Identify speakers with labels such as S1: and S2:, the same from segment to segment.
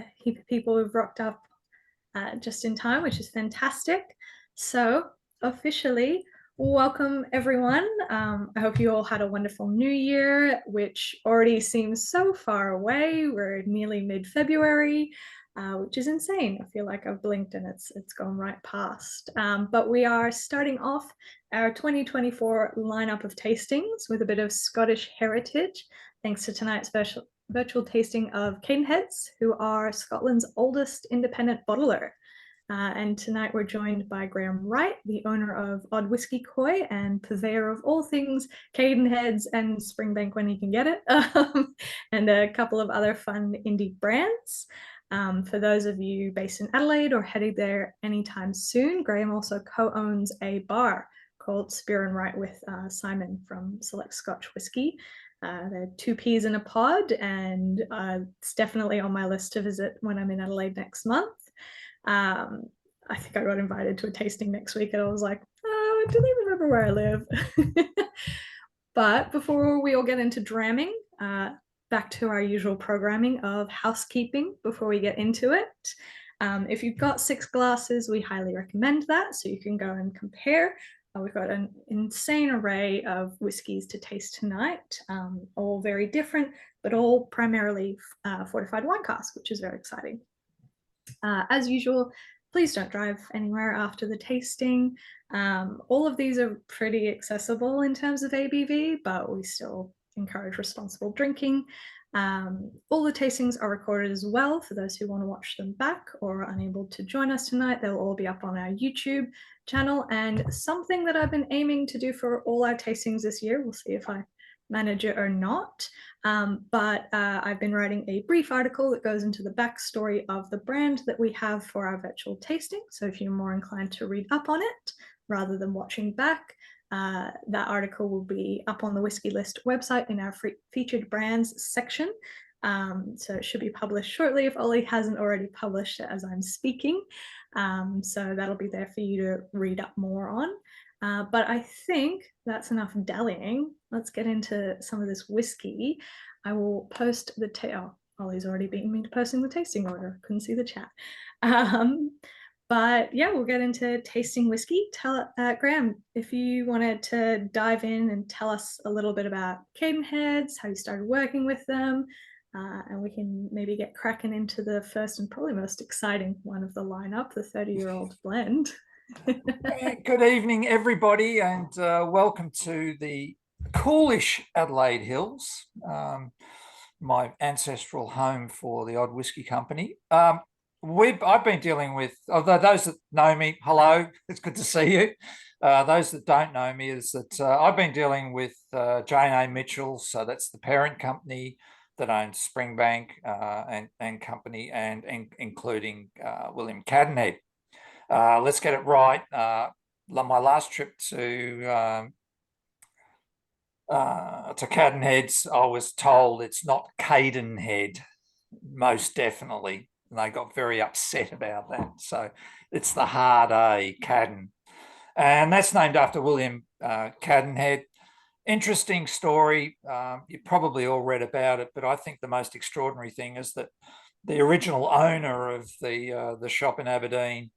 S1: a heap of people who've rocked up just in time, which is fantastic. So officially, welcome everyone. I hope you all had a wonderful new year, which already seems so far away. We're nearly mid-February, which is insane. I feel like I've blinked and it's gone right past. But we are starting off our 2024 lineup of tastings with a bit of Scottish heritage, thanks to tonight's virtual tasting of Cadenheads, who are Scotland's oldest independent bottler. And tonight we're joined by Graham Wright, the owner of Odd Whisky Coy and purveyor of all things Cadenheads and Springbank when he can get it, and a couple of other fun indie brands. For those of you based in Adelaide or headed there anytime soon, Graham also co-owns a bar called Spear and Wright with Simon from Select Scotch Whisky. They're 2 peas in a pod, and it's definitely on my list to visit when I'm in Adelaide next month. I think I got invited to a tasting next week, and I was like, oh, I don't even remember where I live. But before we all get into dramming, back to our usual programming of housekeeping before we get into it. If you've got 6 glasses, we highly recommend that, so you can go and compare. We've got an insane array of whiskies to taste tonight, all very different, but all primarily fortified wine cask, which is very exciting. As usual, please don't drive anywhere after the tasting. All of these are pretty accessible in terms of ABV, but we still encourage responsible drinking. All the tastings are recorded as well for those who want to watch them back or are unable to join us tonight. They'll all be up on our YouTube channel, and something that I've been aiming to do for all our tastings this year, we'll see if I manage it or not, but I've been writing a brief article that goes into the backstory of the brand that we have for our virtual tasting. So if you're more inclined to read up on it rather than watching back, that article will be up on the Whisky List website in our featured brands section. So it should be published shortly if Ollie hasn't already published it as I'm speaking. So that'll be there for you to read up more on. But I think that's enough dallying. Let's get into some of this whiskey. I will post the oh, Ollie's already beaten me to posting the tasting order. Couldn't see the chat. But yeah, we'll get into tasting whiskey. Graham, if you wanted to dive in and tell us a little bit about Cadenheads, how you started working with them, and we can maybe get cracking into the first and probably most exciting one of the lineup, the 30-year-old blend.
S2: Good evening, everybody, and welcome to the coolish Adelaide Hills, my ancestral home for the Odd Whisky Company. I've been dealing with, although those that know me, hello, it's good to see you. Those that don't know me is that I've been dealing with Jane A. Mitchell, so that's the parent company that owns Springbank and company, and including William Cadenhead. Let's get it right. My last trip to Cadenheads, I was told it's not Cadenhead, most definitely. And they got very upset about that. So it's the hard A, Caden. And that's named after William Cadenhead. Interesting story. You probably all read about it, but I think the most extraordinary thing is that the original owner of the shop in Aberdeen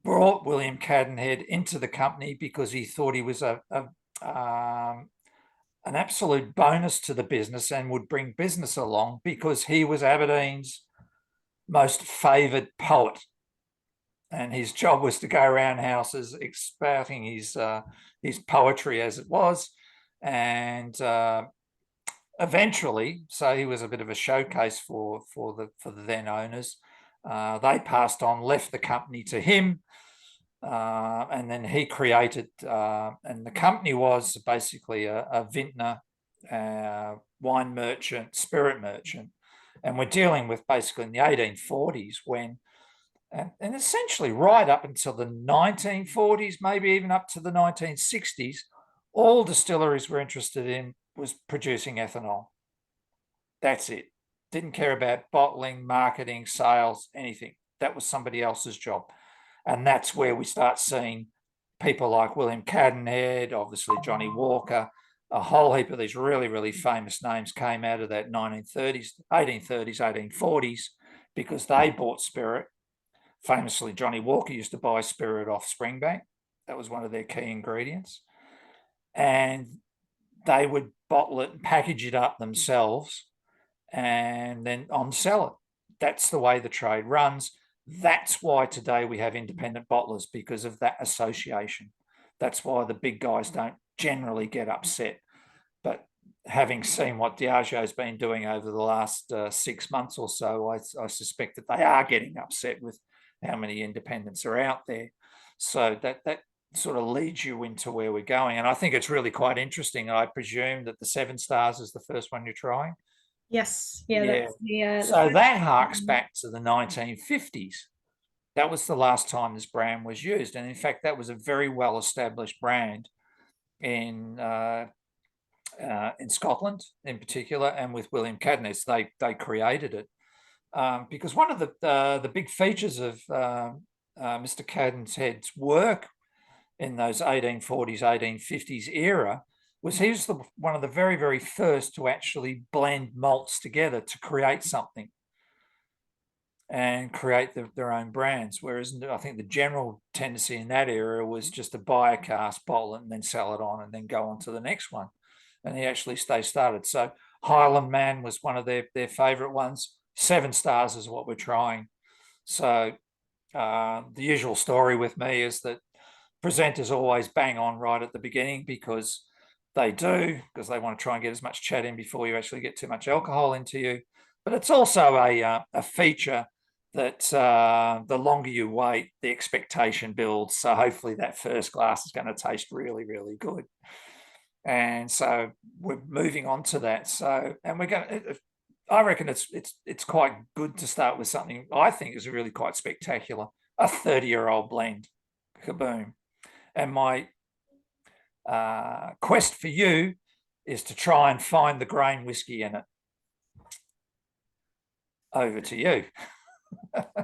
S2: brought William Cadenhead into the company because he thought he was an absolute bonus to the business and would bring business along because he was Aberdeen's most favoured poet. And his job was to go around houses expounding his poetry as it was. And eventually, so he was a bit of a showcase for the then owners. They passed on, left the company to him, and then he created, and the company was basically a vintner, wine merchant, spirit merchant. And we're dealing with basically in the 1840s when, and essentially right up until the 1940s, maybe even up to the 1960s, all distilleries were interested in was producing ethanol. That's it. Didn't care about bottling, marketing, sales, anything. That was somebody else's job. And that's where we start seeing people like William Cadenhead, obviously Johnny Walker, a whole heap of these really, really famous names came out of that 1840s, because they bought spirit. Famously, Johnny Walker used to buy spirit off Springbank. That was one of their key ingredients. And they would bottle it and package it up themselves and then on sell it. That's the way the trade runs. That's why today we have independent bottlers, because of that association. That's why the big guys don't generally get upset. But having seen what Diageo's been doing over the last 6 months or so, I suspect that they are getting upset with how many independents are out there. So that sort of leads you into where we're going. And I think it's really quite interesting. I presume that the 7 Stars is the first one you're trying.
S1: Yes. Yeah. That's
S2: so that harks back to the 1950s. That was the last time this brand was used. And in fact, that was a very well-established brand in Scotland in particular, and with William Cadenhead. They created it because one of the big features of Mr. Cadenhead's work in those 1840s, 1850s era was he was one of the very, very first to actually blend malts together to create something and create their own brands. Whereas I think the general tendency in that era was just to buy a cask, bottle it, and then sell it on and then go on to the next one. And he actually started. So Highland Man was one of their favourite ones. 7 Stars is what we're trying. So the usual story with me is that presenters always bang on right at the beginning because they want to try and get as much chat in before you actually get too much alcohol into you. But it's also a feature that the longer you wait, the expectation builds. So hopefully that first glass is going to taste really, really good. And so we're moving on to that. So, and we're going to, I reckon it's quite good to start with something I think is really quite spectacular, a 30-year-old blend, kaboom. And my quest for you is to try and find the grain whiskey in it. Over to you.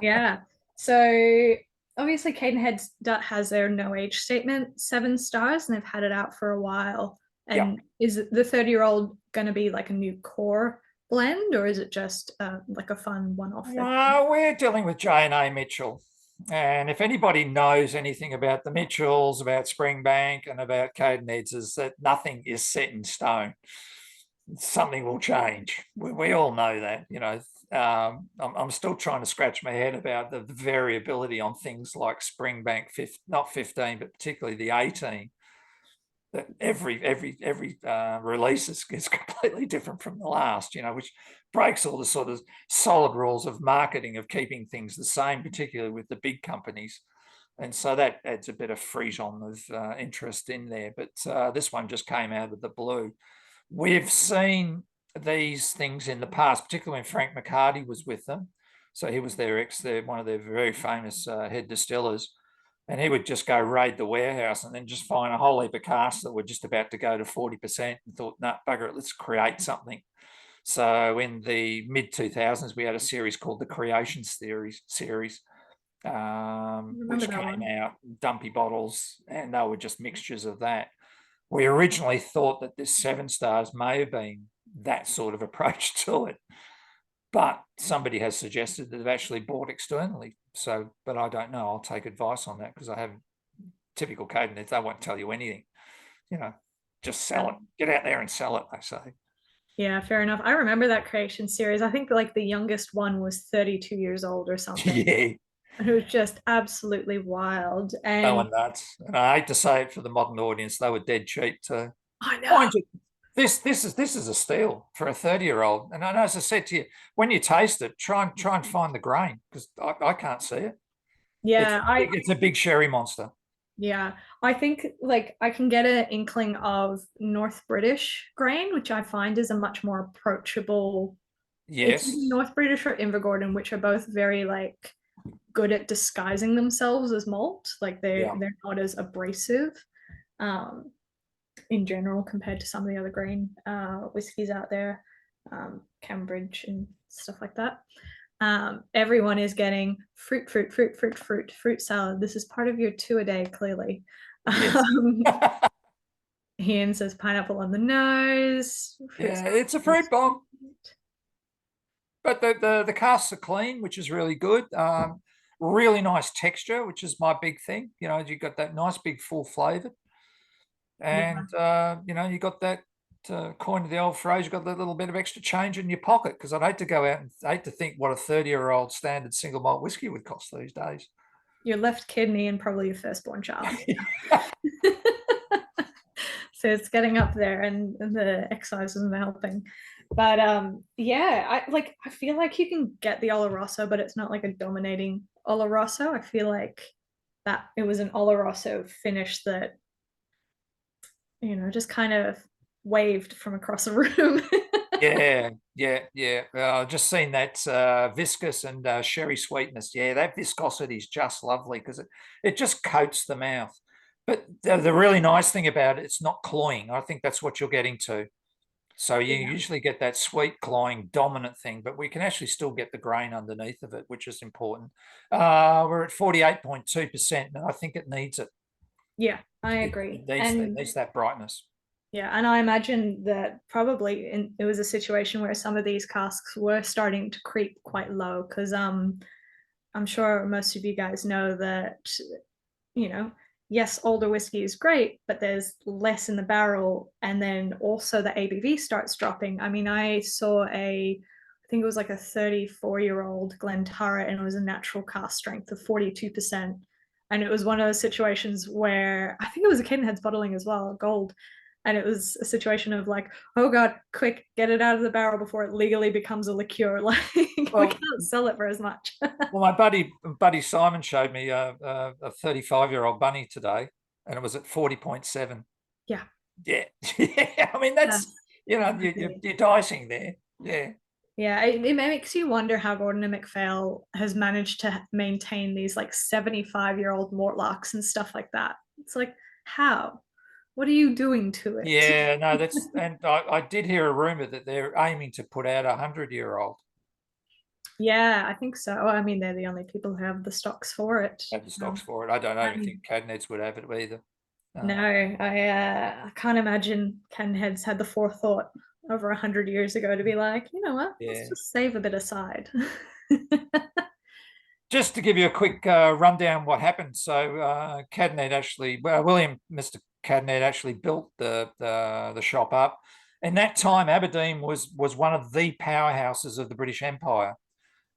S1: Yeah. So obviously Cadenhead has their no age statement, 7 Stars, and they've had it out for a while. And is the 30-year-old going to be like a new core blend, or is it just like a fun one-off thing?
S2: We're dealing with J&A Mitchell. And if anybody knows anything about the Mitchells, about Springbank, and about Cadenheads, is that nothing is set in stone. Something will change. We all know that, you know. I'm still trying to scratch my head about the variability on things like Springbank, not 15, but particularly the 18. That every release is completely different from the last, you know, which breaks all the sort of solid rules of marketing, of keeping things the same, particularly with the big companies. And so that adds a bit of frisson of interest in there. But this one just came out of the blue. We've seen these things in the past, particularly when Frank McCarty was with them. So he was one of their very famous head distillers. And he would just go raid the warehouse and then just find a whole heap of casks that were just about to go to 40% and thought, nah, bugger it, let's create something. So in the mid-2000s, we had a series called the Creation series, which came out, dumpy bottles, and they were just mixtures of that. We originally thought that this 7 Stars may have been that sort of approach to it, but somebody has suggested that they've actually bought externally. So, but I don't know. I'll take advice on that because I haven't. Typical Cadenhead, they won't tell you anything. You know, just sell it. Get out there and sell it, they say.
S1: Yeah, fair enough. I remember that Creation series. I think like the youngest one was 32 years old or something.
S2: Yeah.
S1: And it was just absolutely wild. And
S2: they were nuts. And I hate to say it for the modern audience, they were dead cheap too.
S1: I know.
S2: This is a steal for a 30-year-old. And as I said to you, when you taste it, try and find the grain, because I can't see it.
S1: Yeah,
S2: it's a big sherry monster.
S1: Yeah, I think like I can get an inkling of North British grain, which I find is a much more approachable.
S2: Yes.
S1: It's North British or Invergordon, which are both very like good at disguising themselves as malt. Like they're not as abrasive in general compared to some of the other grain whiskies out there, Cambridge and stuff like that. Everyone is getting fruit salad. This is part of your 2-a-day, clearly.
S2: Yes.
S1: Ian says pineapple on the nose.
S2: Yeah, it's a fruit bomb. but the casks are clean, which is really good. Really nice texture, which is my big thing. You know, you got that nice big full flavored,
S1: Yeah.
S2: and you know, you got that. According to the old phrase, you got that little bit of extra change in your pocket, because I'd hate to go out and hate to think what a 30-year-old standard single malt whiskey would cost these days.
S1: Your left kidney and probably your firstborn child. So it's getting up there, and the excise isn't helping. But yeah, I feel like you can get the Oloroso, but it's not like a dominating Oloroso. I feel like that it was an Oloroso finish that, just kind of waved from across a room.
S2: Yeah. Just seen that viscous and sherry sweetness. Yeah, that viscosity is just lovely, because it just coats the mouth. But the really nice thing about it, it's not cloying. I think that's what you're getting to. So you
S1: Yeah.
S2: usually get that sweet, cloying, dominant thing, but we can actually still get the grain underneath of it, which is important. We're at 48.2%, and I think it needs it.
S1: Yeah, I
S2: It,
S1: agree.
S2: it needs that,
S1: And
S2: needs that brightness.
S1: yeah, and I imagine that probably it was a situation where some of these casks were starting to creep quite low, because I'm sure most of you guys know that, you know, yes, older whiskey is great, but there's less in the barrel, and then also the ABV starts dropping. I mean, I saw I think it was like a 34-year-old Glentarra, and it was a natural cask strength of 42%. And it was one of those situations where I think it was a Cadenhead's bottling as well, gold. And it was a situation of like, oh God, quick, get it out of the barrel before it legally becomes a liqueur. Like, we
S2: Well,
S1: can't sell it for as much.
S2: well, my buddy Simon showed me a 35-year-old bunny today, and it was at 40.7.
S1: Yeah.
S2: Yeah, yeah. I mean, that's,
S1: Yes.
S2: you're dicing there. Yeah.
S1: Yeah, it makes you wonder how Gordon and MacPhail has managed to maintain these like 75-year-old Mortlocks and stuff like that. It's like, how? What are you doing to it?
S2: Yeah, no, and I did hear a rumor that they're aiming to put out a 100-year-old.
S1: Yeah, I think so. I mean, they're the only people who have the stocks for it.
S2: Have the stocks for it. I don't even
S1: And
S2: think Cadenheads would have it either.
S1: no, I can't imagine Ken Heads had the forethought over 100 years ago to be like, you know what, let's
S2: Yeah.
S1: just save a bit aside.
S2: Just to give you a quick rundown what happened. So Cadenhead actually, Mr. Cadenhead actually built the shop up. In that time, Aberdeen was one of the powerhouses of the British Empire.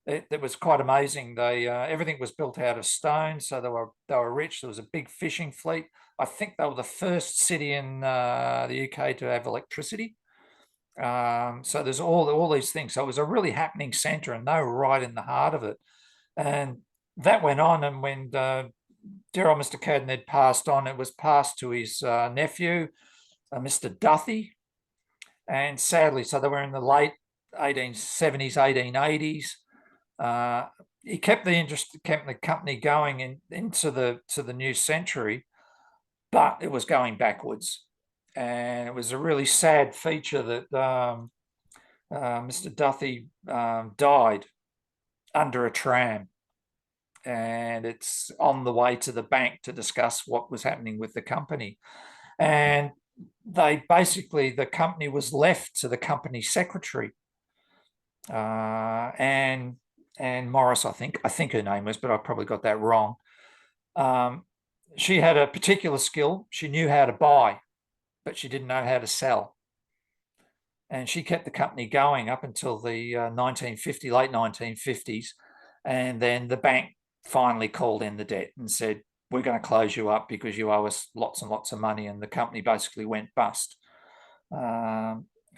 S2: It was quite amazing. They everything was built out of stone, so they were rich. There was a big fishing fleet. I think they were the first city in the UK to have electricity. So there's all these things. So it was a really happening centre, and they were right in the heart of it. And that went on. And when dear old Mr. Cadenhead passed on, it was passed to his nephew, Mr. Duthie. And sadly, so they were in the late 1870s, 1880s. He kept the company going into the new century, but it was going backwards. And it was a really sad feature that Mr. Duthie died under a tram, and it's on the way to the bank to discuss what was happening with the company. And the company was left to the company secretary, and Morris, I think her name was, but I probably got that wrong. She had a particular skill. She knew how to buy, but she didn't know how to sell. And she kept the company going up until the late 1950s. And then the bank finally called in the debt and said, we're going to close you up because you owe us lots and lots of money. And the company basically went bust.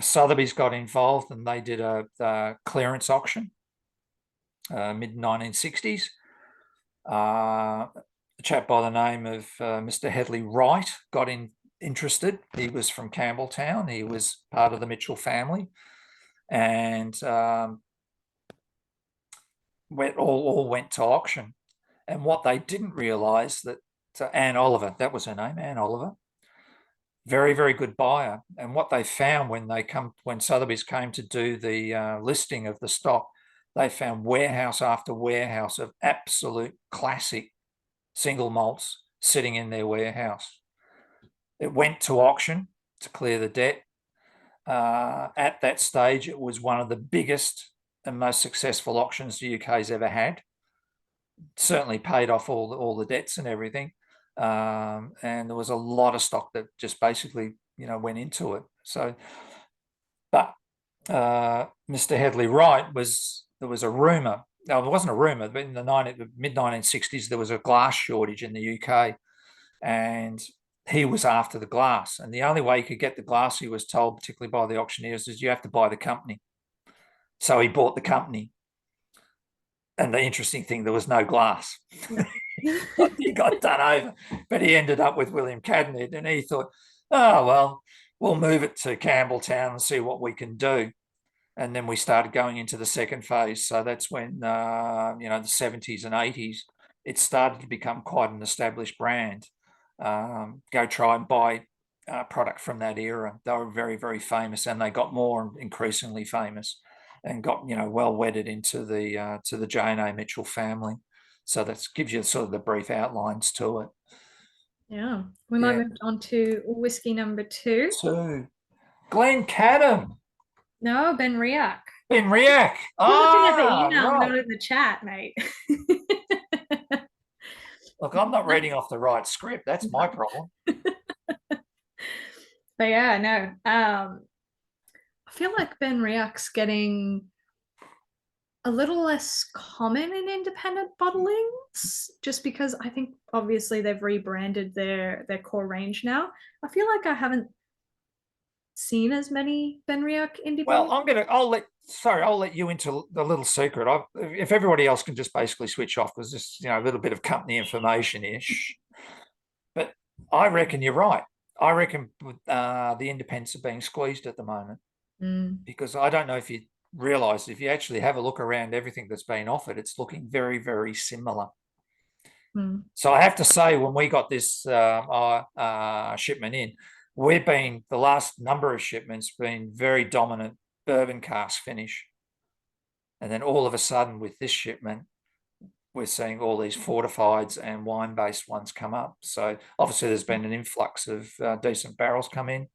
S2: Sotheby's got involved, and they did a clearance auction, mid 1960s. A chap by the name of Mr. Hedley Wright got interested. He was from Campbelltown. He was part of the Mitchell family, and all went to auction. And what they didn't realise that Anne Oliver, that was her name, Anne Oliver, very, very good buyer. And what they found when Sotheby's came to do the listing of the stock, they found warehouse after warehouse of absolute classic single malts sitting in their warehouse. It went to auction to clear the debt. At that stage, it was one of the biggest and most successful auctions the UK's ever had. Certainly paid off all the debts and everything. And there was a lot of stock that just basically, went into it. So, but Mr. Hedley Wright there was a rumour. No, it wasn't a rumour, but in the mid-1960s, there was a glass shortage in the UK, and he was after the glass. And the only way he could get the glass, he was told, particularly by the auctioneers, is you have to buy the company. So he bought the company. And the interesting thing, there was no glass. He got done over. But he ended up with William Cadenhead, and he thought, oh, well, we'll move it to Campbelltown and see what we can do. And then we started going into the second phase. So that's when, the 70s and 80s, it started to become quite an established brand. Go try and buy product from that era. They were very, very famous, and they got more increasingly famous and got, well wedded into the to the J&A Mitchell family. So that gives you sort of the brief outlines to it.
S1: Yeah. We might move on to whiskey number 2.
S2: So, Glencadam.
S1: No, Benriach.
S2: Benriach.
S1: Looking at the email,
S2: right.
S1: not in the chat, mate.
S2: Look, I'm not reading off the right script. That's my problem.
S1: But yeah, no. I feel like Benriach's getting a little less common in independent bottlings, just because I think obviously they've rebranded their core range now. I feel like I haven't seen as many Benriach indie
S2: Well,
S1: bottles.
S2: I'll let you into the little secret. If everybody else can just basically switch off, because this, a little bit of company information-ish. But I reckon you're right. I reckon the independents are being squeezed at the moment, because I don't know if you realise, if you actually have a look around everything that's been offered, it's looking very, very similar. So I have to say, when we got this shipment in, the last number of shipments been very dominant bourbon cask finish. And then all of a sudden with this shipment, we're seeing all these fortifieds and wine-based ones come up. So obviously there's been an influx of decent barrels come in,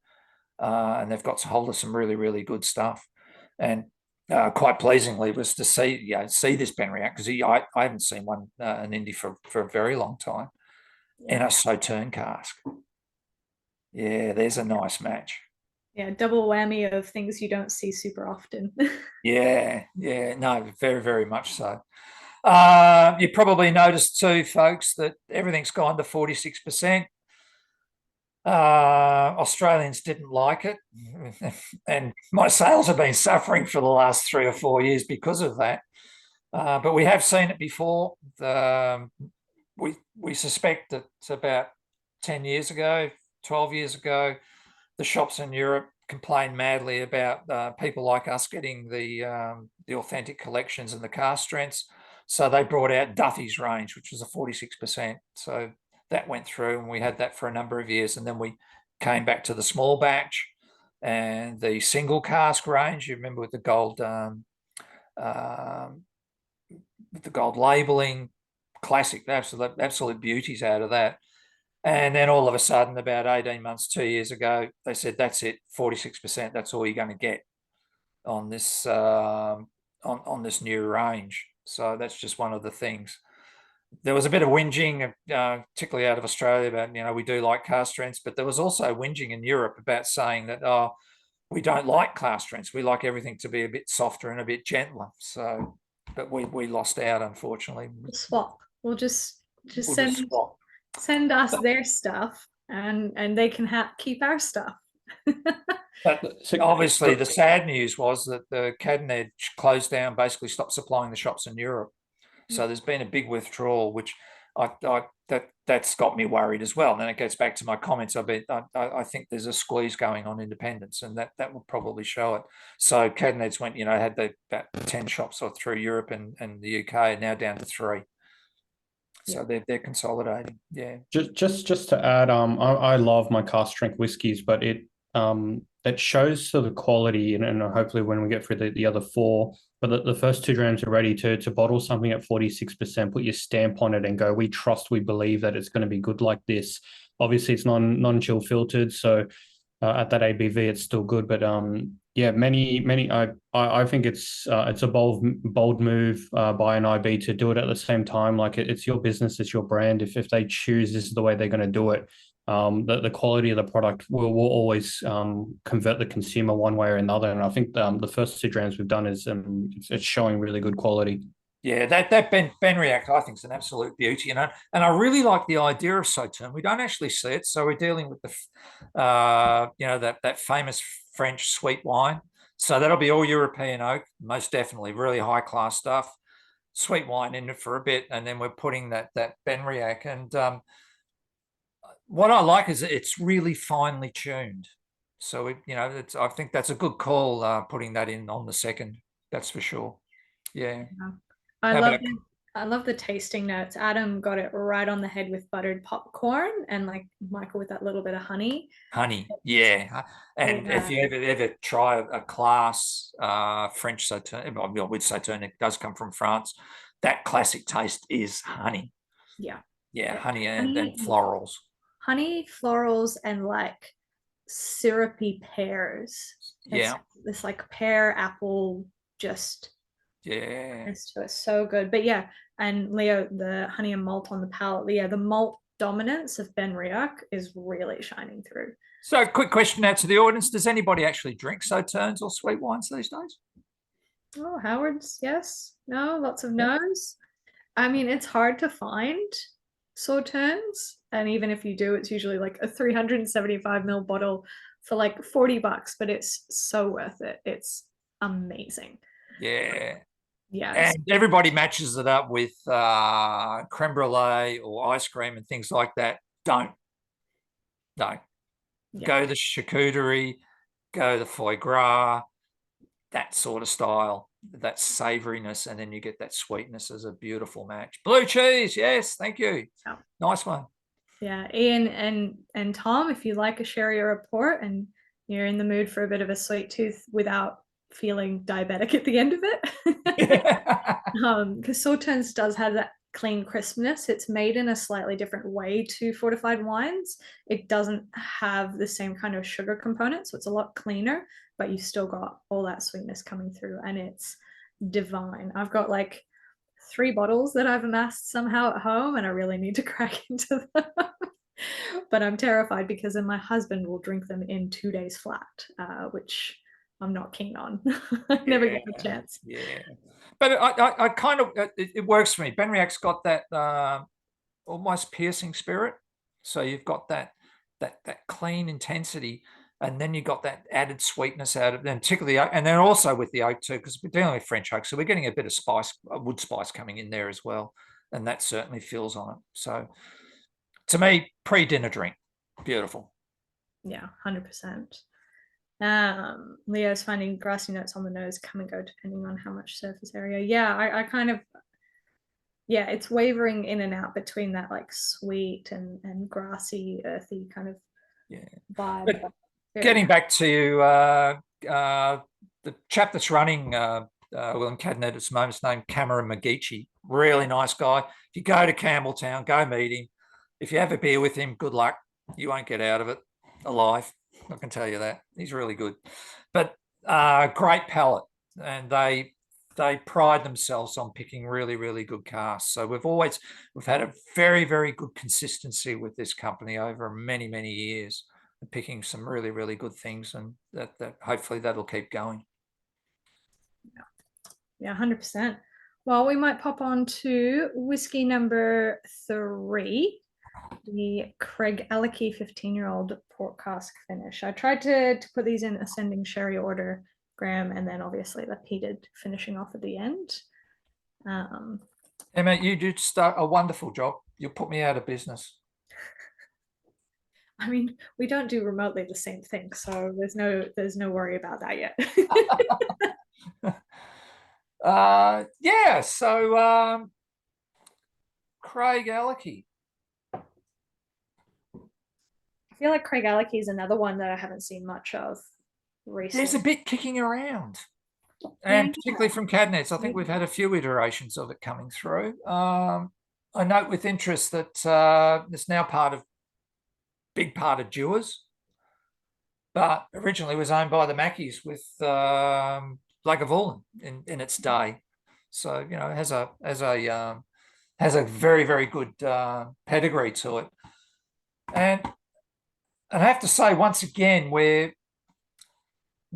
S2: and they've got hold of some really, really good stuff. And quite pleasingly was to see this Benriach, because I haven't seen one an indie for a very long time, in a Sauternes cask. Yeah, there's a nice match.
S1: Yeah, double whammy of things you don't see super often.
S2: Yeah, no, very, very much so. You probably noticed too, folks, that everything's gone to 46%. Australians didn't like it, and my sales have been suffering for the last 3 or 4 years because of that. But we have seen it before. We suspect that about 10 years ago, 12 years ago, the shops in Europe complained madly about people like us getting the authentic collections and the cask strengths. So they brought out Duffy's range, which was a 46%. So that went through, and we had that for a number of years. And then we came back to the small batch and the single cask range. You remember with the gold labeling, classic, absolute beauties out of that. And then all of a sudden, about 18 months, 2 years ago, they said, that's it, 46%. That's all you're going to get on this on this new range. So that's just one of the things. There was a bit of whinging, particularly out of Australia, about, we do like cask strengths, but there was also whinging in Europe about saying that, we don't like cask strengths. We like everything to be a bit softer and a bit gentler. So, but we lost out, unfortunately.
S1: We'll swap. We'll just send us their stuff, and they can keep our stuff.
S2: But obviously the sad news was that the Cadenhead closed down, basically stopped supplying the shops in Europe. So there's been a big withdrawal, which that's got me worried as well. And then it goes back to my comments. I think there's a squeeze going on independents, and that will probably show it. So Cadenhead's went, had about 10 shops through Europe and the UK, now down to 3. So they're consolidating. Yeah.
S3: Just to add, I love my cask strength whiskies, but it shows sort of quality, and hopefully when we get through the other 4, but the first 2 drams are ready to bottle something at 46%, put your stamp on it and go, we believe that it's going to be good like this. Obviously it's non-chill filtered, so at that ABV it's still good, but Yeah, many. I think it's a bold move by an IB to do it at the same time. Like it's your business, it's your brand. If they choose this is the way they're going to do it, the quality of the product will always convert the consumer one way or another. And I think the first two drams we've done is it's showing really good quality.
S2: Yeah, that Benriach I think is an absolute beauty, you know, and I really like the idea of Sauternes. We don't actually see it, so we're dealing with the, you know, that famous French sweet wine. So that'll be all European oak, most definitely, really high class stuff. Sweet wine in it for a bit, and then we're putting that Benriach. And what I like is it's really finely tuned. So you know, I think that's a good call putting that in on the second. That's for sure. Yeah.
S1: Yeah. I
S2: How
S1: love
S2: about
S1: the, I love the tasting notes. Adam got it right on the head with buttered popcorn and like Michael with that little bit of honey.
S2: honey? Yeah. And if
S1: Yeah.
S2: you ever try a class French Sauternes, well, with Sauternes, it does come from France. That classic taste is honey.
S1: Yeah.
S2: Yeah,
S1: Yeah.
S2: honey and
S1: Honey,
S2: florals.
S1: honey, florals, and like syrupy pears. It's
S2: Yeah,
S1: this like pear apple just
S2: yeah,
S1: it's so good. But yeah, and Leo, the honey and malt on the palate, yeah, the malt dominance of Benriach is really shining through.
S2: so quick question out to the audience: does anybody actually drink Sauternes or sweet wines these days?
S1: Oh, Howard's, yes. No, lots of
S2: Yeah.
S1: no's. I mean, it's hard to find Sauternes, and even if you do, it's usually like a 375 ml bottle for like $40, but it's so worth it. It's amazing.
S2: Yeah.
S1: Yes.
S2: And everybody matches it up with creme brulee or ice cream and things like that. Don't.
S1: Yeah.
S2: Go the charcuterie, go the foie gras, that sort of style, that savouriness, and then you get that sweetness as a beautiful match. Blue cheese, yes, thank you.
S1: Yeah.
S2: Nice one.
S1: Yeah, Ian and Tom, if you like a sherry or a port and you're in the mood for a bit of a sweet tooth without feeling diabetic at the end of it, because Sauternes does have that clean crispness. It's made in a slightly different way to fortified wines. It doesn't have the same kind of sugar component, so it's a lot cleaner, but you still got all that sweetness coming through, and it's divine. I've got like 3 bottles that I've amassed somehow at home, and I really need to crack into them. But I'm terrified because then my husband will drink them in 2 days flat, which I'm not keen on. I never get the chance.
S2: Yeah. But I kind of, it works for me. Benriach's got that almost piercing spirit. So you've got that clean intensity, and then you got that added sweetness out of them, particularly, and then also with the oak too, because we're dealing with French oak, so we're getting a bit of spice, wood spice coming in there as well, and that certainly feels on it. So to me, pre-dinner drink, beautiful.
S1: Yeah, 100%. Leo's finding grassy notes on the nose come and go depending on how much surface area. Yeah, I kind of, yeah, it's wavering in and out between that like sweet and grassy, earthy kind of vibe.
S2: But getting back to the chap that's running Glencadam at this moment, his name Cameron McGeechee, really nice guy. If you go to Campbelltown, go meet him. If you have a beer with him, good luck. You won't get out of it alive. I can tell you that. He's really good. But great palate, and they pride themselves on picking really, really good casks. So we've had a very, very good consistency with this company over many, many years, picking some really, really good things, and that hopefully that'll keep going.
S1: Yeah, 100%. Well, we might pop on to whiskey number 3, the Craigellachie 15-year-old port cask finish. I tried to put these in ascending sherry order, Graham, and then obviously the peated finishing off at the end.
S2: Emma, you do start a wonderful job. You'll put me out of business.
S1: I mean, we don't do remotely the same thing, so there's no worry about that yet.
S2: Yeah, so Craigellachie.
S1: I feel like Craigellachie is another one that I haven't seen much of recently.
S2: There's a bit kicking around, and particularly from Cadenhead. I think we've had a few iterations of it coming through. I note with interest that it's now big part of Dewars. but originally was owned by the Mackeys with Lagavulin in its day. So it has a very, very good pedigree to it. And I have to say, once again, we're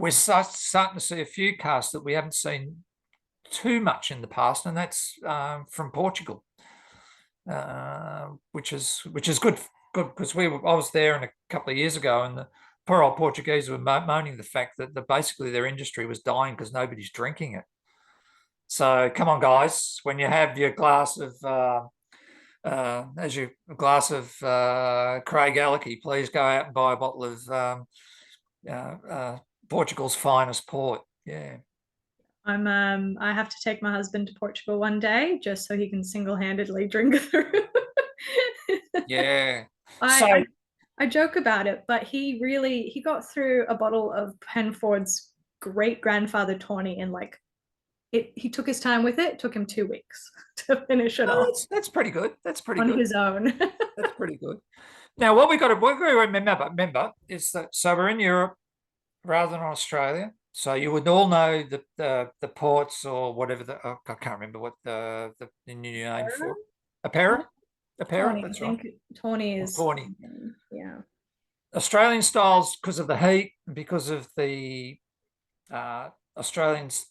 S2: starting to see a few casks that we haven't seen too much in the past, and that's from Portugal, which is good because I was there a couple of years ago, and the poor old Portuguese were moaning the fact that basically their industry was dying because nobody's drinking it. So come on, guys, when you have your glass of Craigellachie, please go out and buy a bottle of Portugal's finest port. Yeah.
S1: I have to take my husband to Portugal one day just so he can single-handedly drink through.
S2: Yeah.
S1: I joke about it, but he got through a bottle of Penford's great grandfather tawny in he took his time with it. It took him 2 weeks to finish it off.
S2: That's pretty good. That's pretty
S1: on
S2: good.
S1: his own.
S2: That's pretty good. Now, what we got to remember is that we're in Europe rather than Australia. So you would all know the ports or whatever I can't remember what the new name for Apera.
S1: Tawny,
S2: That's
S1: I think
S2: right.
S1: Tawny is
S2: Tawny.
S1: Yeah.
S2: Australian styles, because of the heat, because of the Australians'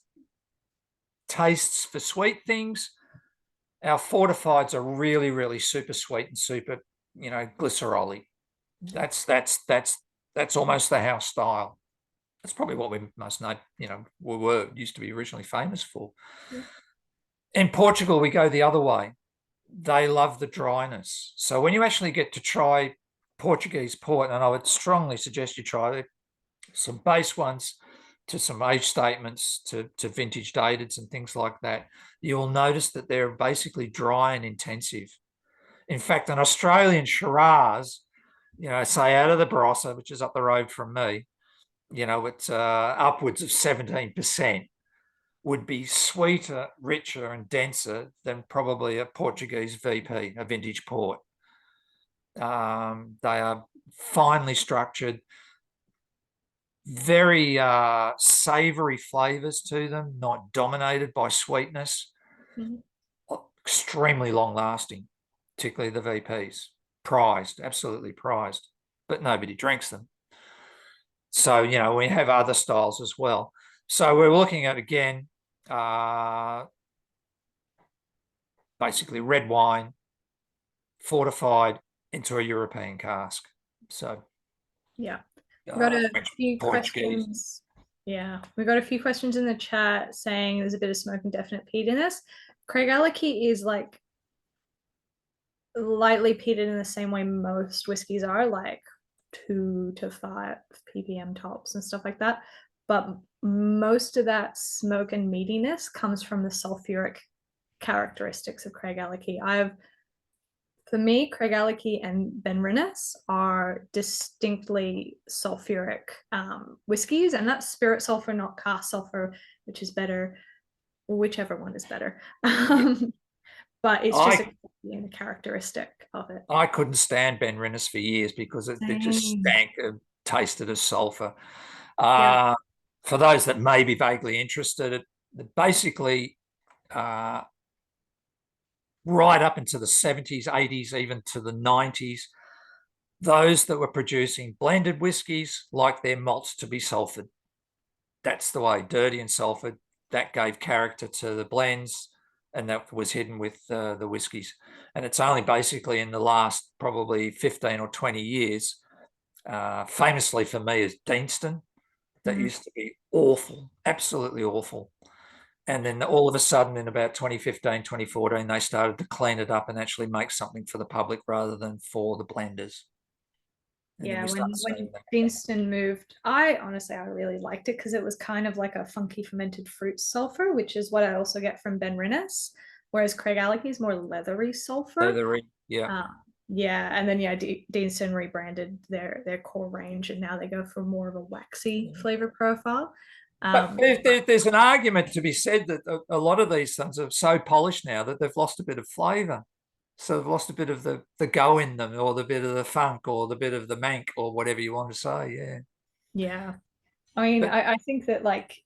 S2: tastes for sweet things, our fortifieds are really, really super sweet and super, glycerol-y. That's almost the house style. That's probably what we most know, we used to be originally famous for.
S1: Yeah.
S2: In Portugal, we go the other way. They love the dryness. So when you actually get to try Portuguese port, and I would strongly suggest you try some base ones to some age statements to vintage dateds and things like that, you'll notice that they're basically dry and intensive. In fact, an Australian Shiraz, say out of the Barossa, which is up the road from me, it's upwards of 17%, would be sweeter, richer, and denser than probably a Portuguese VP, a vintage port. They are finely structured, very savoury flavours to them, not dominated by sweetness. Mm-hmm. Extremely long-lasting, particularly the VPs. Prized, absolutely prized, but nobody drinks them. So, we have other styles as well. So we're looking at, again, basically red wine fortified into a European cask. So,
S1: yeah, we've got a few questions. Yeah, we got a few questions in the chat saying there's a bit of smoke and definite peat in this. Craigellachie is lightly peated in the same way most whiskies are, 2 to 5 ppm tops and stuff like that. But most of that smoke and meatiness comes from the sulfuric characteristics of Craigellachie. For me, Craigellachie and Benriach are distinctly sulfuric whiskies, and that's spirit sulfur, not cask sulfur, which is better, whichever one is better. But it's just a characteristic of it.
S2: I couldn't stand Benriach for years because it just stank and tasted of sulfur. Yeah. For those that may be vaguely interested, it basically right up into the 70s, 80s, even to the 90s, those that were producing blended whiskies like their malts to be sulfured. That's the way, dirty and sulfured. That gave character to the blends, and that was hidden with the whiskies. And it's only basically in the last probably 15 or 20 years, famously for me, is Deanston. That used to be awful, absolutely awful. And then all of a sudden in about 2015, 2014, they started to clean it up and actually make something for the public rather than for the blenders.
S1: And yeah, when Deanston moved, I really liked it because it was kind of like a funky fermented fruit sulfur, which is what I also get from Benriach, whereas Craigellachie is more leathery sulfur.
S2: Leathery, yeah.
S1: Yeah, and then Deanston rebranded their core range, and now they go for more of a waxy flavor profile.
S2: But there's an argument to be said that a lot of these things are so polished now that they've lost a bit of flavour. So they've lost a bit of the go in them, or the bit of the funk, or the bit of the mank, or whatever you want to say. Yeah.
S1: Yeah. I mean,
S2: But
S1: I think that, like,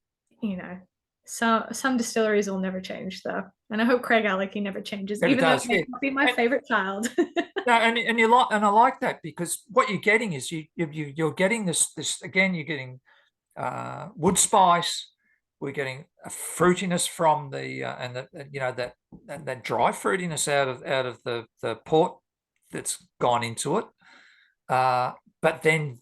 S1: you know, some distilleries will never change though. And I hope Craigellachie never changes,
S2: never
S1: even though it
S2: does.
S1: may
S2: Yeah.
S1: not be my favorite child.
S2: No, and you like, and I like that, because what you're getting is you're getting this again. You're getting wood spice. We're getting a fruitiness from the and the that dry fruitiness out of the port that's gone into it. But then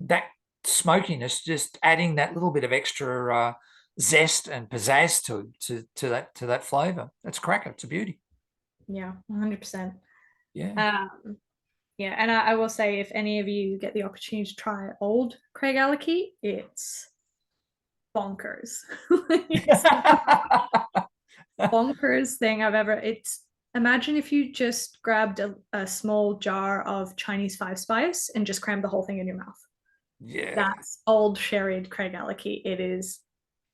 S2: that smokiness, just adding that little bit of extra zest and pizzazz to that flavour. That's cracker. It's a beauty.
S1: Yeah, 100%.
S2: Yeah.
S1: Yeah, and I will say, if any of you get the opportunity to try old Craigellachie, it's bonkers. It's the bonkers thing I've ever. It's Imagine if you just grabbed a small jar of Chinese five spice and just crammed the whole thing in your mouth.
S2: Yeah.
S1: That's old sherried Craigellachie. It is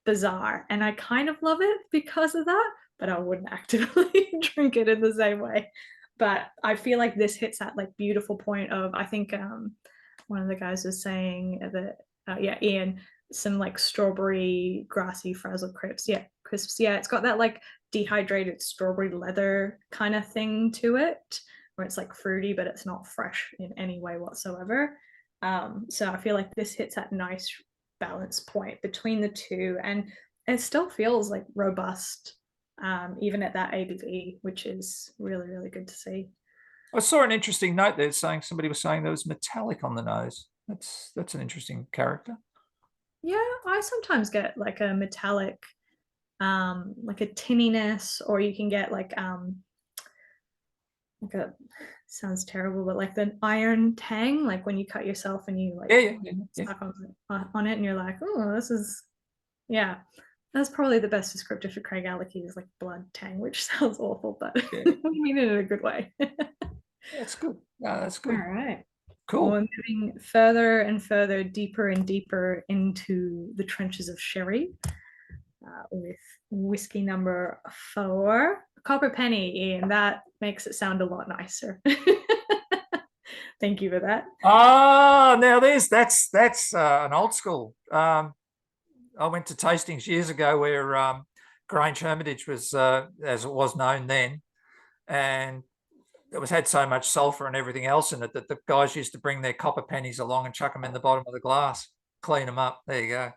S1: bizarre, and I kind of love it because of that, but I wouldn't actively drink it in the same way. But I feel like this hits that like beautiful point of, I think one of the guys was saying that yeah, Ian, some like strawberry grassy frazzled crisps. Yeah, crisps. Yeah, it's got that like dehydrated strawberry leather kind of thing to it, where it's like fruity, but it's not fresh in any way whatsoever. So I feel like this hits that nice balance point between the two, and it still feels like robust, even at that ABV, which is really, really good to see.
S2: I saw an interesting note there saying somebody was saying there was metallic on the nose. That's an interesting character.
S1: Yeah, I sometimes get like a metallic, like a tinniness, or you can get like a, sounds terrible, but like the iron tang, like when you cut yourself and you like
S2: Yeah.
S1: suck on it, and you're like, oh, this is, yeah. That's probably the best descriptor for Craigellachie, is like blood tang, which sounds awful, but
S2: Yeah.
S1: we mean it in a good way.
S2: That's good. No, that's
S1: All
S2: good.
S1: right.
S2: Cool.
S1: Well, we're moving further and further, deeper and deeper into the trenches of sherry, with whiskey number 4, Copper Penny, and that makes it sound a lot nicer. Thank you for that.
S2: Ah, now that's an old school. I went to tastings years ago where Grange Hermitage was, as it was known then, and it had so much sulphur and everything else in it that the guys used to bring their copper pennies along and chuck them in the bottom of the glass, clean them up. There you go.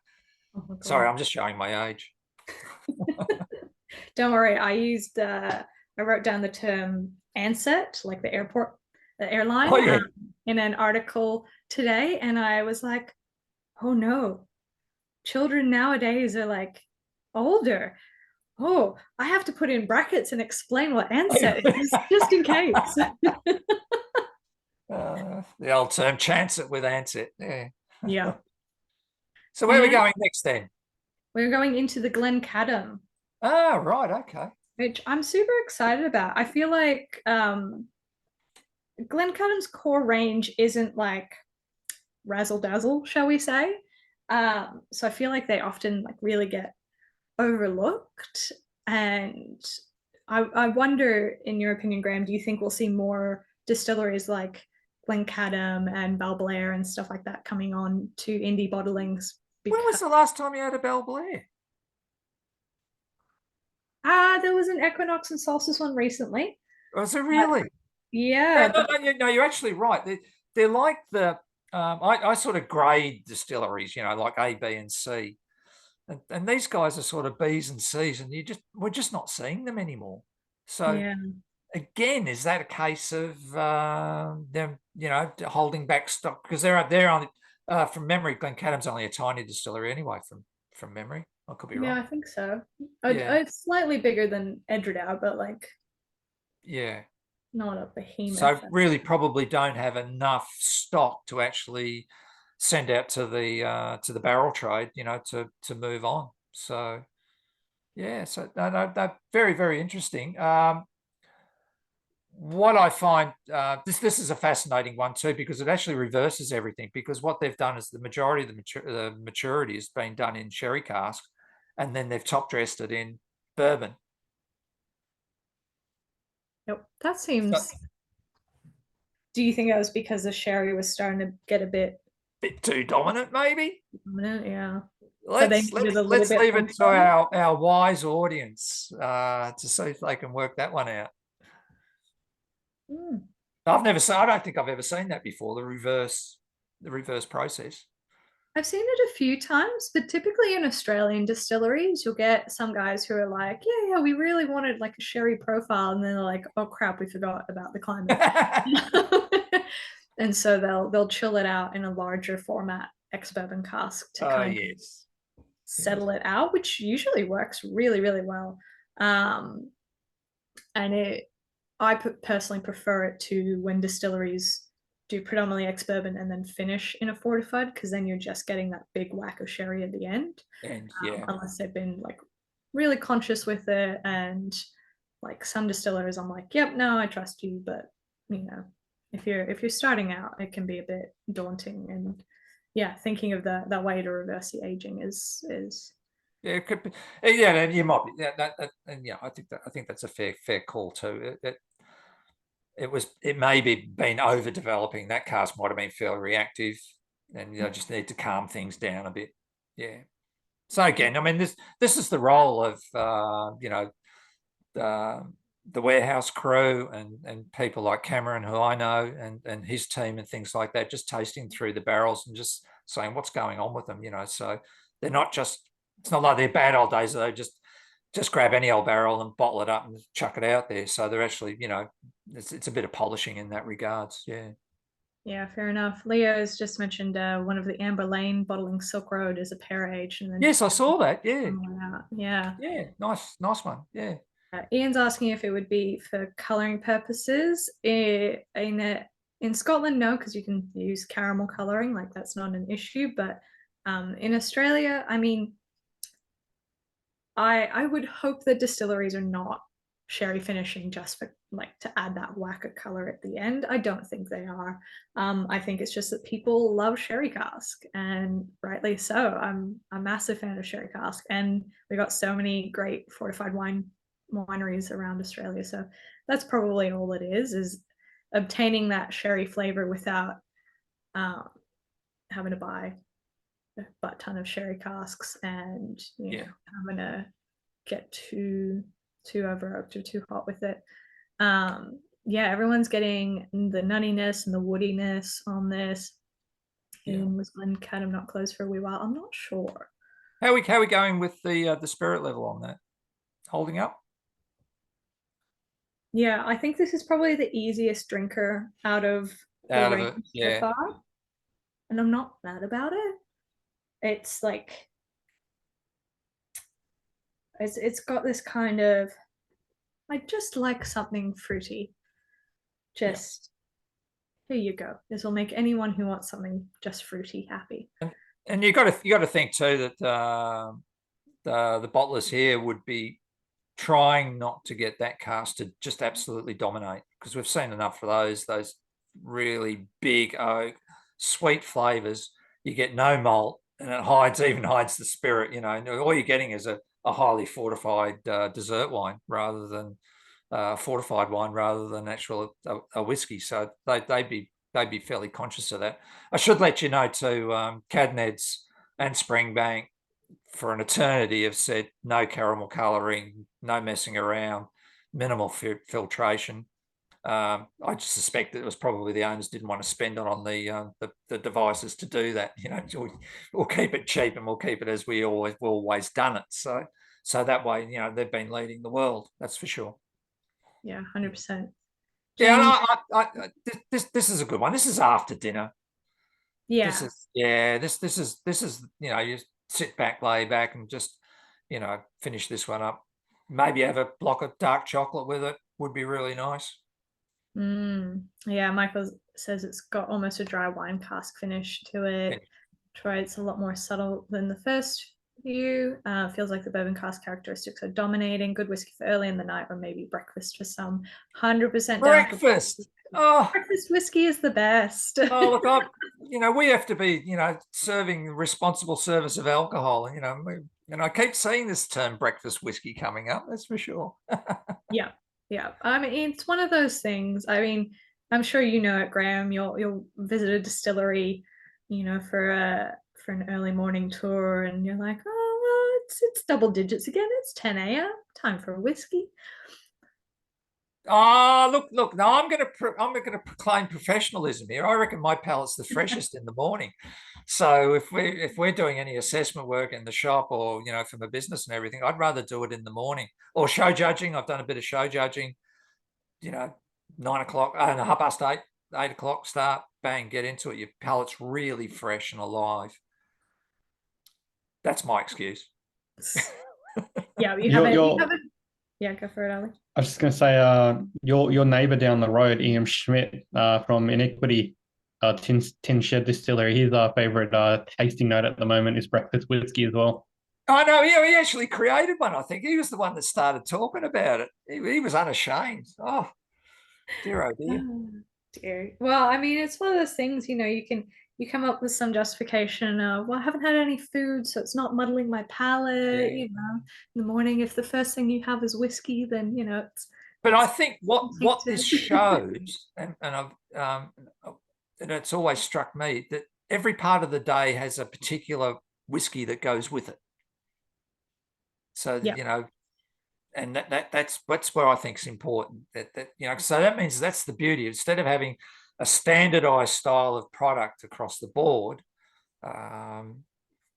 S1: Oh,
S2: Sorry, I'm just showing my age.
S1: Don't worry, I wrote down the term Ansett, like the airline,
S2: Oh yeah.
S1: in an article today, and I was like, oh no, children nowadays are like older. Oh, I have to put in brackets and explain what Ansett is, just in case.
S2: The old term, chance it with Ansett. Yeah.
S1: Yeah.
S2: So where are we going next then?
S1: We're going into the Glencadam,
S2: Ah, right. Okay.
S1: which I'm super excited about. I feel like Glencadam's core range isn't like razzle dazzle, shall we say? So I feel like they often like really get overlooked. And I wonder, in your opinion, Graham, do you think we'll see more distilleries like Glencadam and Balblair and stuff like that coming on to indie bottlings?
S2: When was the last time you had a Balblair?
S1: There was an Equinox and Solstice one recently.
S2: Was it really?
S1: Yeah.
S2: No, you're actually right. They're like the I sort of grade distilleries, like A, B, and C, and these guys are sort of B's and C's, and we're just not seeing them anymore. So
S1: Yeah.
S2: again, is that a case of them, holding back stock, because they're on from memory? Glencadam's only a tiny distillery anyway, from memory. I could be
S1: Yeah,
S2: wrong.
S1: I think so.
S2: Yeah.
S1: It's slightly bigger than Edredau, but like
S2: Yeah.
S1: not a behemoth.
S2: So really probably don't have enough stock to actually send out to the barrel trade, to move on. So yeah, so no, very, very interesting. What I find, this is a fascinating one too, because it actually reverses everything, because what they've done is the majority of the maturity has been done in sherry cask, and then they've top dressed it in bourbon.
S1: Yep, that seems. Do you think that was because the sherry was starting to get a bit
S2: bit too dominant, maybe.
S1: Yeah.
S2: Let's
S1: So let's
S2: leave it to our wise audience to see if they can work that one out. I don't think I've ever seen that before. The reverse process.
S1: I've seen it a few times, but typically in Australian distilleries, you'll get some guys who are like, yeah, we really wanted like a sherry profile. And then they're like, oh crap, we forgot about the climate. And so they'll chill it out in a larger format ex-bourbon cask to kind of settle it out, which usually works really, really well. And I personally prefer it to when distilleries do predominantly ex-bourbon and then finish in a fortified, because then you're just getting that big whack of sherry at the end.
S2: And
S1: unless they've been like really conscious with it, and like some distillers, I'm like, yep, no, I trust you, but you know, if you're starting out, it can be a bit daunting, and thinking of that way to reverse the aging is
S2: it could be, you might be I think that's a fair call too. It may be been overdeveloping. That cask might have been fairly reactive, and just need to calm things down a bit. Yeah. So again, I mean, this is the role of the warehouse crew and people like Cameron, who I know, and his team and things like that, just tasting through the barrels and just saying what's going on with them. So they're not just. It's not like they're bad old days. They just grab any old barrel and bottle it up and chuck it out there. So they're actually, it's a bit of polishing in that regards. Yeah.
S1: Yeah, fair enough. Leo has just mentioned one of the Amber Lane bottling Silk Road is a pear age. And then
S2: yes, I saw that. Yeah.
S1: Yeah.
S2: Yeah. Nice one. Yeah.
S1: Ian's asking if it would be for colouring purposes. In Scotland, no, because you can use caramel colouring. Like that's not an issue. But in Australia, I mean, I would hope that distilleries are not sherry finishing just for like to add that whack of color at the end. I don't think they are. I think it's just that people love sherry cask, and rightly so. I'm a massive fan of sherry cask, and we got so many great fortified wineries around Australia. So that's probably all it is obtaining that sherry flavor without having to buy a butt ton of sherry casks and having to get too overworked or too hot with it. Everyone's getting the nuttiness and the woodiness on this. And was Glencadam not closed for a wee while? I'm not sure.
S2: How are we going with the spirit level on that? Holding up?
S1: Yeah, I think this is probably the easiest drinker out of the range so far. And I'm not mad about it. It's like it's got this kind of, I just like something fruity. Just here you go. This will make anyone who wants something just fruity happy.
S2: And you got to think too that the bottlers here would be trying not to get that cask to just absolutely dominate, because we've seen enough of those really big oak, sweet flavors. You get no malt, and it even hides the spirit. All you're getting is a highly fortified dessert wine rather than fortified wine rather than actual a whiskey. So they'd be fairly conscious of that. I should let you know too, Cadenheads and Springbank for an eternity have said no caramel colouring, no messing around, minimal filtration. I just suspect that it was probably the owners didn't want to spend it on the devices to do that. We'll keep it cheap and we'll keep it as we've always done it. So that way, they've been leading the world. That's for sure.
S1: Yeah, 100%.
S2: Yeah, this is a good one. This is after dinner.
S1: Yeah.
S2: This is you sit back, lay back, and just finish this one up. Maybe have a block of dark chocolate with it. Would be really nice.
S1: Yeah, Michael says it's got almost a dry wine cask finish to it. Troy, it's a lot more subtle than the first few. Feels like the bourbon cask characteristics are dominating. Good whiskey for early in the night, or maybe breakfast for some. 100%
S2: breakfast.
S1: Breakfast whiskey is the best.
S2: Oh, look, we have to be, serving responsible service of alcohol. And I keep seeing this term breakfast whiskey coming up. That's for sure.
S1: Yeah. I mean, it's one of those things. I mean, I'm sure you know it, Graham. You'll visit a distillery, for an early morning tour, and you're like, oh, well, it's double digits again. It's 10 a.m. Time for a whiskey.
S2: Oh, look! No, I'm going to proclaim professionalism here. I reckon my palate's the freshest in the morning. So if we're doing any assessment work in the shop, or from a business and everything, I'd rather do it in the morning. Or show judging. I've done a bit of show judging. 9 o'clock, and 8:30, 8 o'clock start. Bang, get into it. Your palate's really fresh and alive. That's my excuse.
S1: Yeah, yeah, go for it, Ali.
S3: I was just going to say, your neighbor down the road, Ian Schmidt from Iniquity Tin Shed Distillery, his favorite tasting note at the moment is breakfast whiskey as well.
S2: I know, yeah, he actually created one. I think he was the one that started talking about it. He was unashamed. Oh, dear, oh dear.
S1: Oh, dear. Well, I mean, it's one of those things, you come up with some justification of, well, I haven't had any food, so it's not muddling my palate.
S2: Yeah.
S1: In the morning, if the first thing you have is whiskey, then it's.
S2: But I think what this shows, and it's always struck me that every part of the day has a particular whiskey that goes with it. So and that's where I think is important. So that means that's the beauty. Instead of having a standardized style of product across the board,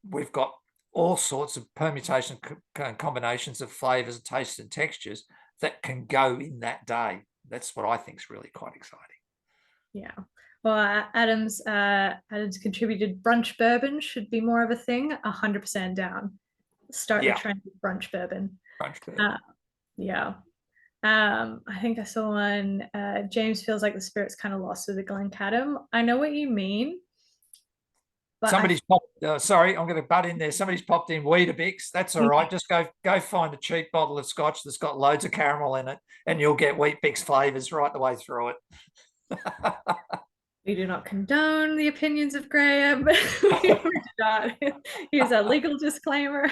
S2: we've got all sorts of permutation and combinations of flavors, and tastes, and textures that can go in that day. That's what I think is really quite exciting.
S1: Yeah. Well, Adam's contributed brunch bourbon should be more of a thing. 100% down. Start the trend with brunch bourbon.
S2: Brunch bourbon.
S1: Yeah. I think I saw one. James feels like the spirit's kind of lost with the Glencadam. I know what you mean. But
S2: somebody's popped. Sorry, I'm going to butt in there. Somebody's popped in Weetabix. That's all right. Just go find a cheap bottle of Scotch that's got loads of caramel in it, and you'll get Weet-Bix flavors right the way through it.
S1: We do not condone the opinions of Graham. We do not. Here's a legal disclaimer.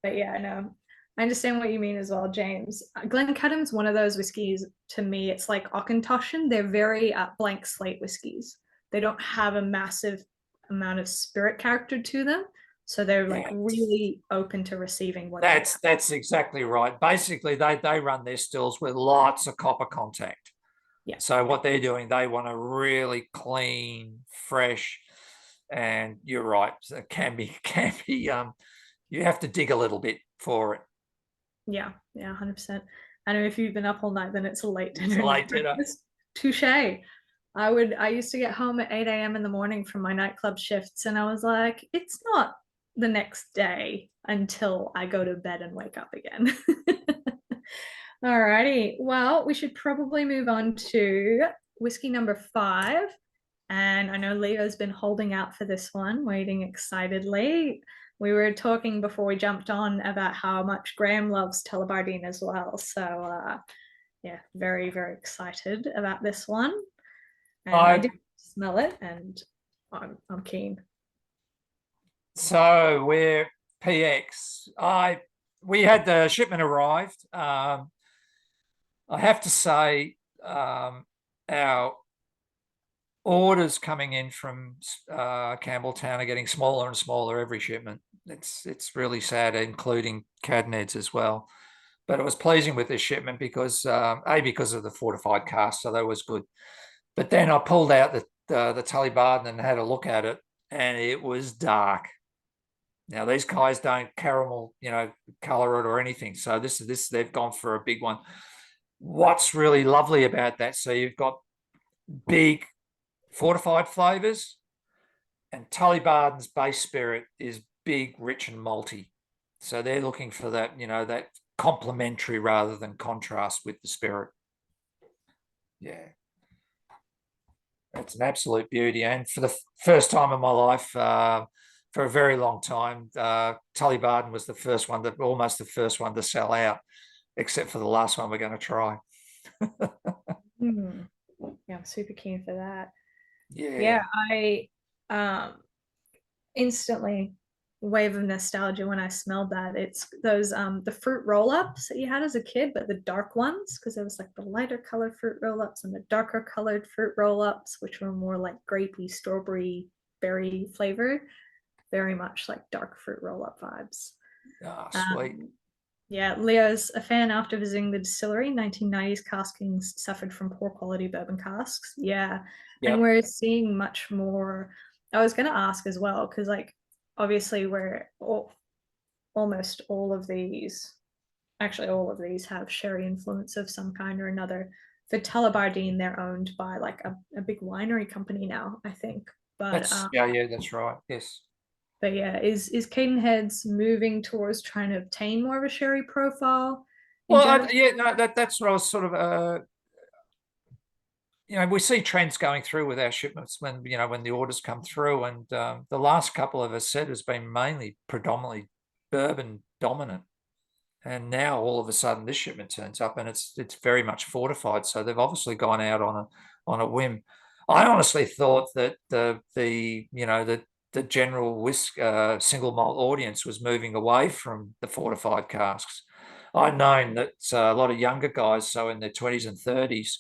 S1: But yeah, no, I understand what you mean as well, James. Glencadam's one of those whiskeys, to me, it's like Auchentoshan. They're very blank slate whiskeys. They don't have a massive amount of spirit character to them. So they're like really open to receiving what
S2: that's exactly right. Basically, they run their stills with lots of copper contact.
S1: Yeah.
S2: So what they're doing, they want a really clean, fresh, and you're right. So it can be you have to dig a little bit for it.
S1: Yeah, 100%. I know if you've been up all night, then it's a late dinner.
S2: It's a late dinner.
S1: Touche. I used to get home at 8 a.m. in the morning from my nightclub shifts, and I was like, it's not the next day until I go to bed and wake up again. Alrighty. Well, we should probably move on to whiskey number 5. And I know Leo's been holding out for this one, waiting excitedly. We were talking before we jumped on about how much Graham loves Tullibardine as well. So, yeah, very, very excited about this one. And I did smell it, and I'm keen.
S2: So we're PX. We had the shipment arrived. I have to say, our orders coming in from Campbelltown are getting smaller and smaller every shipment. It's really sad, including Cadenheads as well. But it was pleasing with this shipment because because of the fortified cask, so that was good. But then I pulled out the Tullibardine and had a look at it, and it was dark. Now these guys don't caramel, color it or anything. So this they've gone for a big one. What's really lovely about that? So you've got big fortified flavors, and Tullibardine's base spirit is big, rich, and malty. So they're looking for that, that complementary rather than contrast with the spirit. Yeah. It's an absolute beauty. And for the first time in my life, for a very long time, Tullibardine was almost the first one to sell out, except for the last one we're going to try.
S1: Yeah, I'm super keen for that.
S2: Yeah.
S1: I instantly, wave of nostalgia when I smelled that. It's those the fruit roll-ups that you had as a kid, but the dark ones, because there was like the lighter colored fruit roll-ups and the darker colored fruit roll-ups, which were more like grapey, strawberry, berry flavored. Very much like dark fruit roll-up vibes.
S2: Ah, sweet.
S1: Yeah, Leo's a fan after visiting the distillery. 1990s caskings suffered from poor quality bourbon casks. Yeah, and
S2: Yep.
S1: we're seeing much more. I was going to ask as well, because like obviously almost all of these, actually all of these have sherry influence of some kind or another. For Tullibardine, they're owned by like a big winery company now, I think. But
S2: Yeah, that's right. Yes.
S1: But yeah, is Cadenhead's moving towards trying to obtain more of a sherry profile in
S2: Well,
S1: general?
S2: yeah, no, that's what I was sort of, we see trends going through with our shipments when the orders come through, and the last couple of us said has been mainly predominantly bourbon dominant, and now all of a sudden this shipment turns up and it's very much fortified. So they've obviously gone out on a whim. I honestly thought that the general single malt audience was moving away from the fortified casks. I've known that a lot of younger guys, so in their 20s and 30s,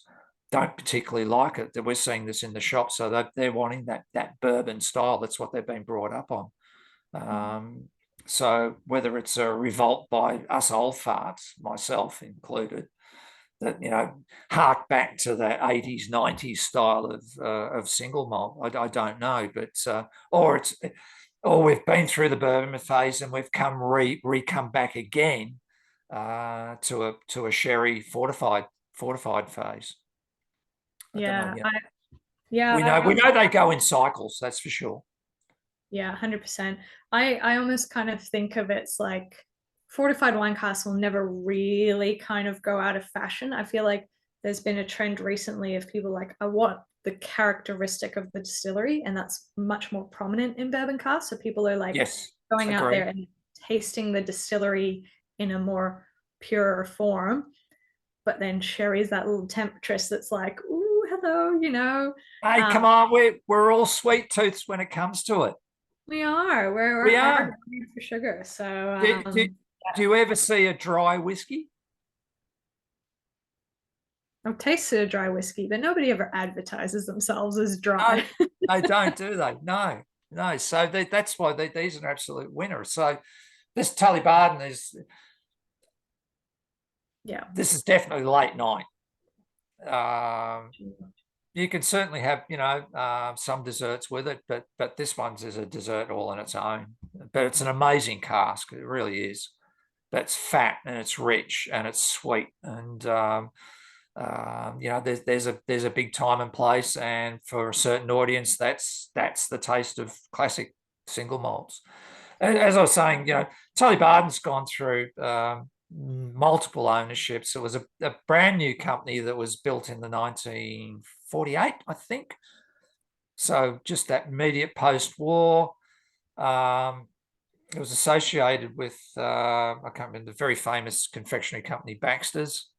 S2: don't particularly like it. That we're seeing this in the shop, so they're wanting that bourbon style. That's what they've been brought up on. So whether it's a revolt by us old farts, myself included, that hark back to that 80s 90s style of single malt, I don't know, but or we've been through the bourbon phase and we've come back again to a sherry fortified phase.
S1: Yeah,
S2: We know they go in cycles, that's for sure.
S1: Yeah, 100%. I almost kind of think of it's like fortified wine casks will never really kind of go out of fashion. I feel like there's been a trend recently of people like, I want the characteristic of the distillery, and that's much more prominent in bourbon casks. So people are like going out there and tasting the distillery in a more pure form. But then sherry's that little temptress that's like, ooh, hello,
S2: Hey, come on, we're all sweet tooths when it comes to it.
S1: We are. We're hard for sugar. So
S2: do you ever see a dry whiskey?
S1: I've tasted a dry whiskey, but nobody ever advertises themselves as dry.
S2: No, they don't, do they? No. So that's why these are an absolute winner. So this Tullibardine this is definitely late night. You can certainly have some desserts with it, but this one's is a dessert all on its own. But it's an amazing cask. It really is. That's fat and it's rich and it's sweet, and there's a big time and place, and for a certain audience, that's the taste of classic single malts. As I was saying, Tullibardine's gone through multiple ownerships. It was a brand new company that was built in the 1948, I think. So just that immediate post-war. It was associated with, I can't remember, the very famous confectionery company Baxter's.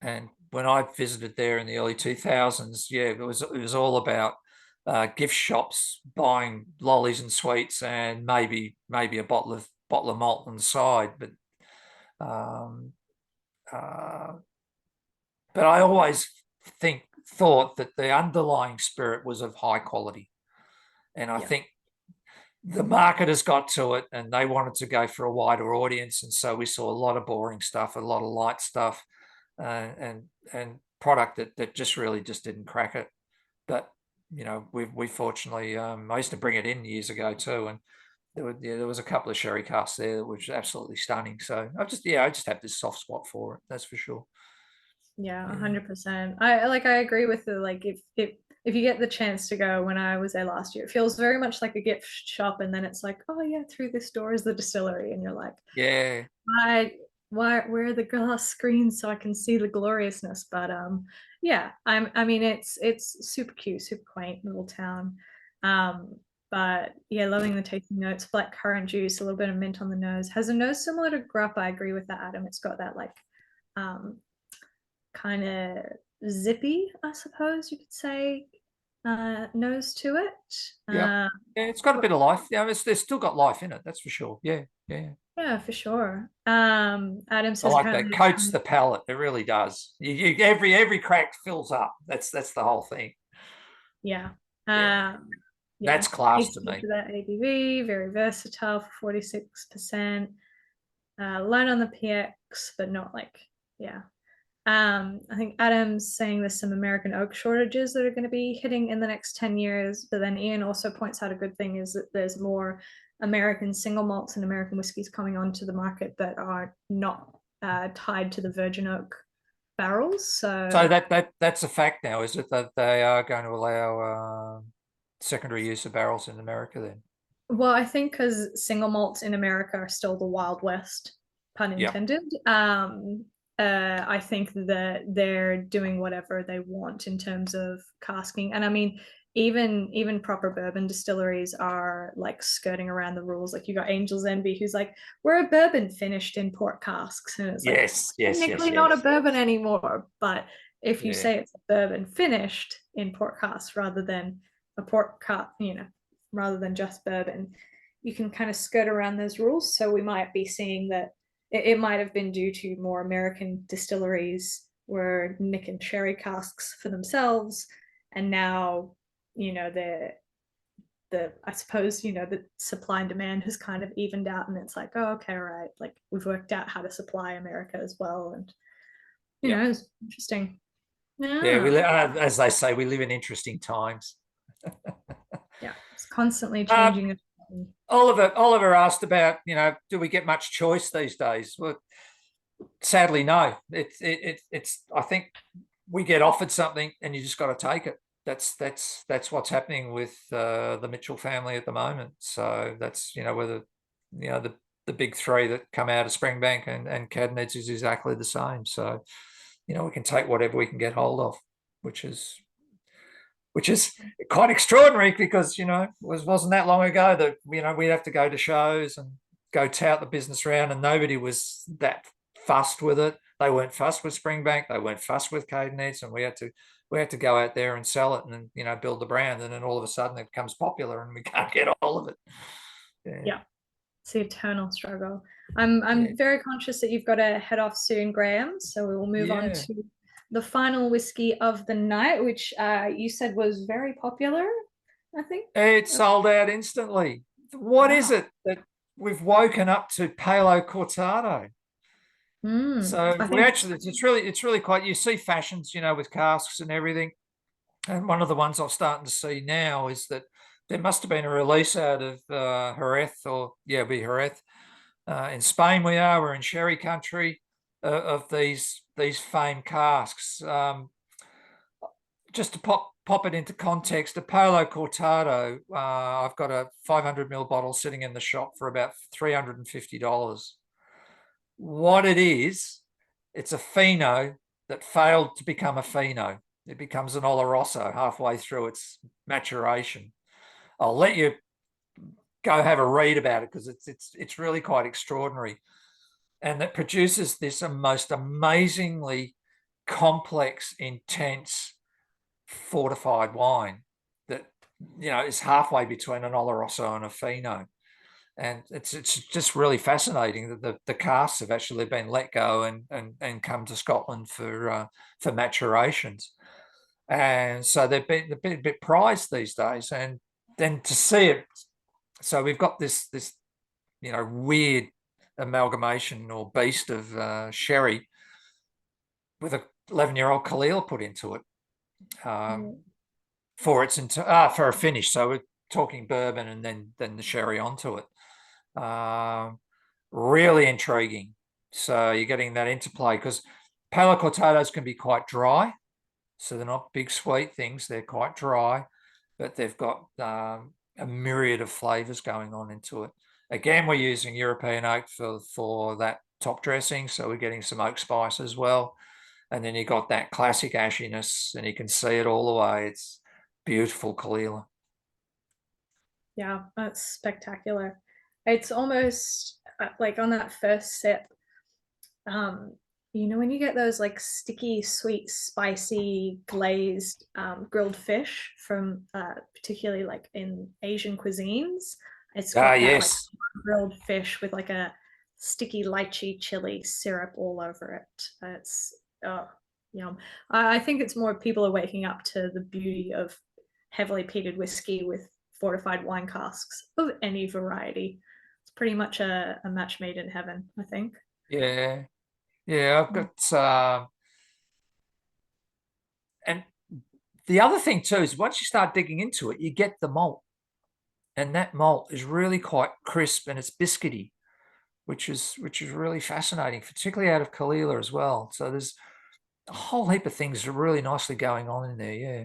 S2: And when I visited there in the early 2000s, it was all about gift shops buying lollies and sweets and maybe a bottle of malt on the side. But I always thought that the underlying spirit was of high quality, and I think the marketers got to it and they wanted to go for a wider audience, and so we saw a lot of boring stuff, a lot of light stuff, and product that just really just didn't crack it. But we fortunately, I used to bring it in years ago too, and there was a couple of sherry casks there that was absolutely stunning. So I just have this soft spot for it, that's for sure.
S1: Yeah, 100%. I agree with the like if you get the chance to go when I was there last year, it feels very much like a gift shop, and then it's like, oh yeah, through this door is the distillery, and you're like, where are the glass screens so I can see the gloriousness? But I mean it's super cute, super quaint little town. But yeah, loving the tasting notes, black currant juice, a little bit of mint on the nose. Has a nose similar to grappa. I agree with that, Adam. It's got that like kind of zippy, I suppose you could say, nose to it.
S2: Yeah, it's got a bit of life. Yeah, there's still got life in it. That's for sure. Yeah.
S1: Yeah, for sure. Adam
S2: I
S1: says
S2: like that.
S1: apparently
S2: Coats the palate. It really does. Every crack fills up. That's the whole thing.
S1: yeah.
S2: Yeah.
S1: Yeah.
S2: That's class to
S1: Tasty
S2: me.
S1: for that ABV, very versatile for 46%. Light on the PX, but not like, yeah. I think Adam's saying there's some American oak shortages that are going to be hitting in the next 10 years. But then Ian also points out a good thing is that there's more American single malts and American whiskies coming onto the market that are not tied to the virgin oak barrels.
S2: So that's a fact now, is it, that they are going to allow secondary use of barrels in America then?
S1: Well, I think because single malts in America are still the Wild West, pun
S2: Yeah.
S1: intended. I think that they're doing whatever they want in terms of casking. And I mean, even proper bourbon distilleries are like skirting around the rules. Like you got Angel's Envy, who's like, we're a bourbon finished in port casks. And it's like
S2: Yes.
S1: technically not a bourbon anymore. But if you
S2: Yeah.
S1: say it's a bourbon finished in port casks rather than a port cask, rather than just bourbon, you can kind of skirt around those rules. So we might be seeing that it might have been due to more American distilleries were nicking sherry casks for themselves, and now the I suppose the supply and demand has kind of evened out, and it's like, oh, okay, right, like we've worked out how to supply America as well, and it's interesting.
S2: Yeah, as they say, we live in interesting times.
S1: Yeah, it's constantly changing.
S2: Oliver asked about, do we get much choice these days? Well, sadly, no. It's. I think we get offered something, and you just got to take it. That's what's happening with the Mitchell family at the moment. So that's whether the big three that come out of Springbank and Cadenhead is exactly the same. So we can take whatever we can get hold of, which is quite extraordinary because wasn't that long ago that we'd have to go to shows and go tout the business around, and nobody was that fussed with it. They weren't fussed with Springbank, they weren't fussed with Cadenhead, and we had to go out there and sell it and build the brand, and then all of a sudden it becomes popular and we can't get all of it.
S1: Yeah. It's the eternal struggle. I'm very conscious that you've got to head off soon, Graham. So we will move on to the final whiskey of the night, which you said was very popular, I think.
S2: It sold out instantly. What is it that we've woken up to? Palo Cortado. So we actually, it's really quite, you see fashions, with casks and everything. And one of the ones I'm starting to see now is that there must have been a release out of Jerez, Jerez. In Spain we're in sherry country, of these famed casks. Just to pop it into context, a Palo Cortado, I've got a 500ml bottle sitting in the shop for about $350. What it is, it's a Fino that failed to become a Fino. It becomes an Oloroso halfway through its maturation. I'll let you go have a read about it because it's really quite extraordinary, and it produces this most amazingly complex, intense, fortified wine that is halfway between an Oloroso and a Fino. And it's just really fascinating that the casks have actually been let go and come to Scotland for maturations, and so they've been a bit prized these days. And then to see it, so we've got this weird amalgamation or beast of sherry with a 11-year-old Caol put into it for a finish. So we're talking bourbon and then the sherry onto it. Really intriguing. So you're getting that interplay because Palo Cortados can be quite dry, so they're not big sweet things. They're quite dry, but they've got a myriad of flavors going on into it. Again, we're using European oak for that top dressing, so we're getting some oak spice as well. And then you got that classic ashiness, and you can see it all the way. It's beautiful Caol.
S1: Yeah, that's spectacular. It's almost like on that first sip, You know, when you get those like sticky, sweet, spicy, glazed grilled fish from particularly like in Asian cuisines, it's
S2: Ah,
S1: got that like
S2: yes.
S1: grilled fish with like a sticky lychee chili syrup all over it. It's oh, yum. I think it's more people are waking up to the beauty of heavily peated whiskey with fortified wine casks of any variety. It's pretty much a match made in heaven, I think.
S2: Yeah. Yeah, I've got and the other thing too is once you start digging into it, you get the malt. And that malt is really quite crisp and it's biscuity, which is really fascinating, particularly out of Caol as well. So there's a whole heap of things that are really nicely going on in there. Yeah.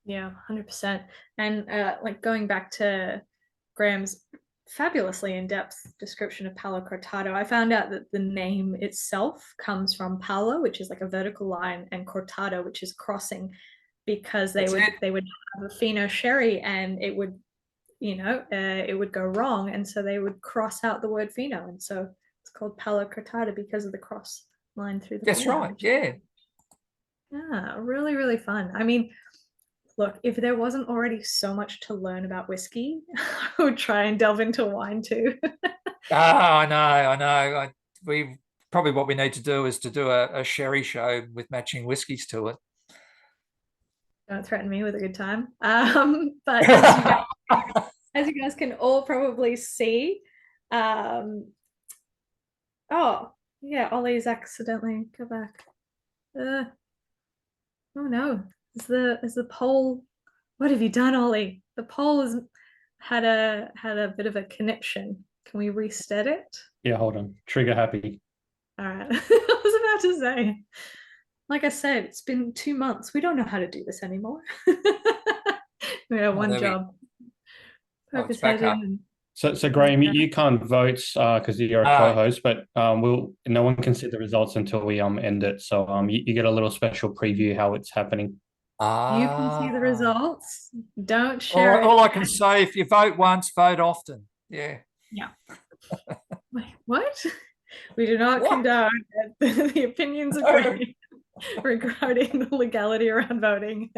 S1: Yeah, 100%. And like going back to Graham's fabulously in-depth description of Palo Cortado, I found out that the name itself comes from Palo, which is like a vertical line, and Cortado, which is crossing, because
S2: That's it.
S1: they would have a Fino sherry and it would, it would go wrong, and so they would cross out the word Fino, and so it's called Palo Cortado because of the cross line through the
S2: That's
S1: Fino.
S2: right. Yeah.
S1: Yeah, really, really fun. I mean, look, if there wasn't already so much to learn about whiskey, I would try and delve into wine too.
S2: Ah, I know. We probably what we need to do is to do a sherry show with matching whiskies to it.
S1: Don't threaten me with a good time. But as you guys can all probably see, oh yeah, Ollie's accidentally go back. Uh, oh no, is the poll? What have you done, Ollie? The poll has had a bit of a conniption. Can we reset it?
S3: Yeah, hold on. Trigger happy.
S1: All right. I was about to say, like I said, it's been 2 months. We don't know how to do this anymore. We have one job. Poke
S2: It's
S1: his
S2: back
S1: head
S2: up.
S1: in.
S3: So Graham, you can't vote because you're a co-host, but no one can see the results until we end it. So you get a little special preview how it's happening.
S1: You can see the results. Don't share
S2: All
S1: it.
S2: I can say, if you vote once, vote often. Yeah.
S1: Yeah. Wait, what? We do not
S2: What?
S1: condone the opinions of Graham regarding the legality around voting.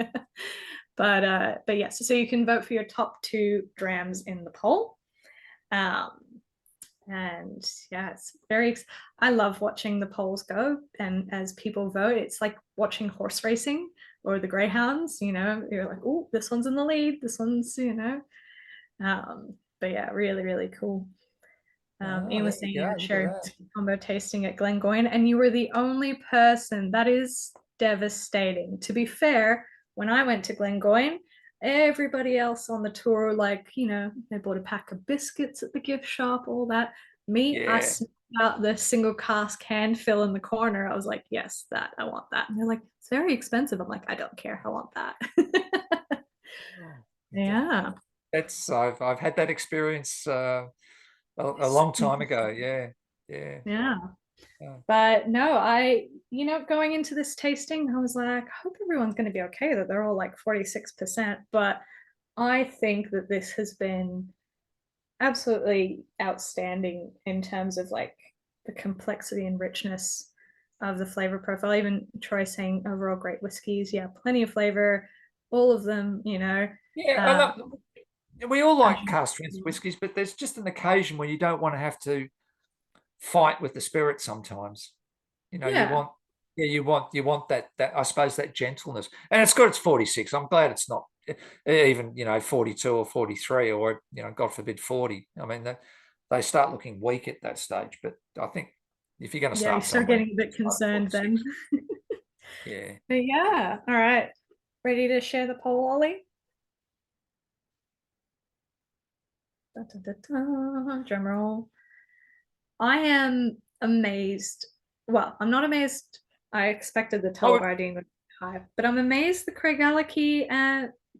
S1: But yes, so you can vote for your top 2 drams in the poll. And yeah, it's very, I love watching the polls go, and as people vote, it's like watching horse racing or the greyhounds. You're like, oh, this one's in the lead, this one's, but yeah, really, really cool. Ian was saying you had shared combo tasting at Glengoyne, and you were the only person. That is devastating. To be fair, when I went to Glengoyne, everybody else on the tour, like, they bought a pack of biscuits at the gift shop, all that. Me, I sniffed out the single cask hand fill in the corner. I was like, yes, that, I want that. And they're like, it's very expensive. I'm like, I don't care. I want that. Yeah.
S2: I've had that experience a long time ago.
S1: Yeah. But no, going into this tasting, I was like, I hope everyone's going to be okay, that they're all like 46%. But I think that this has been absolutely outstanding in terms of like the complexity and richness of the flavor profile. Even Troy saying overall great whiskeys. Yeah, plenty of flavor, all of them,
S2: Yeah, we all like cask strength whiskies, but there's just an occasion where you don't want to have to fight with the spirit sometimes. You want that I suppose that gentleness, and it's got its 46. I'm glad it's not even 42 or 43 or God forbid 40. I mean they start looking weak at that stage, but I think if you're going to
S1: you start getting a bit concerned then.
S2: Yeah.
S1: But yeah, all right, ready to share the poll, Ollie? Drum roll. I am amazed. Well, I'm not amazed. I expected the Tullibardine would be high, but I'm amazed the Craigellachie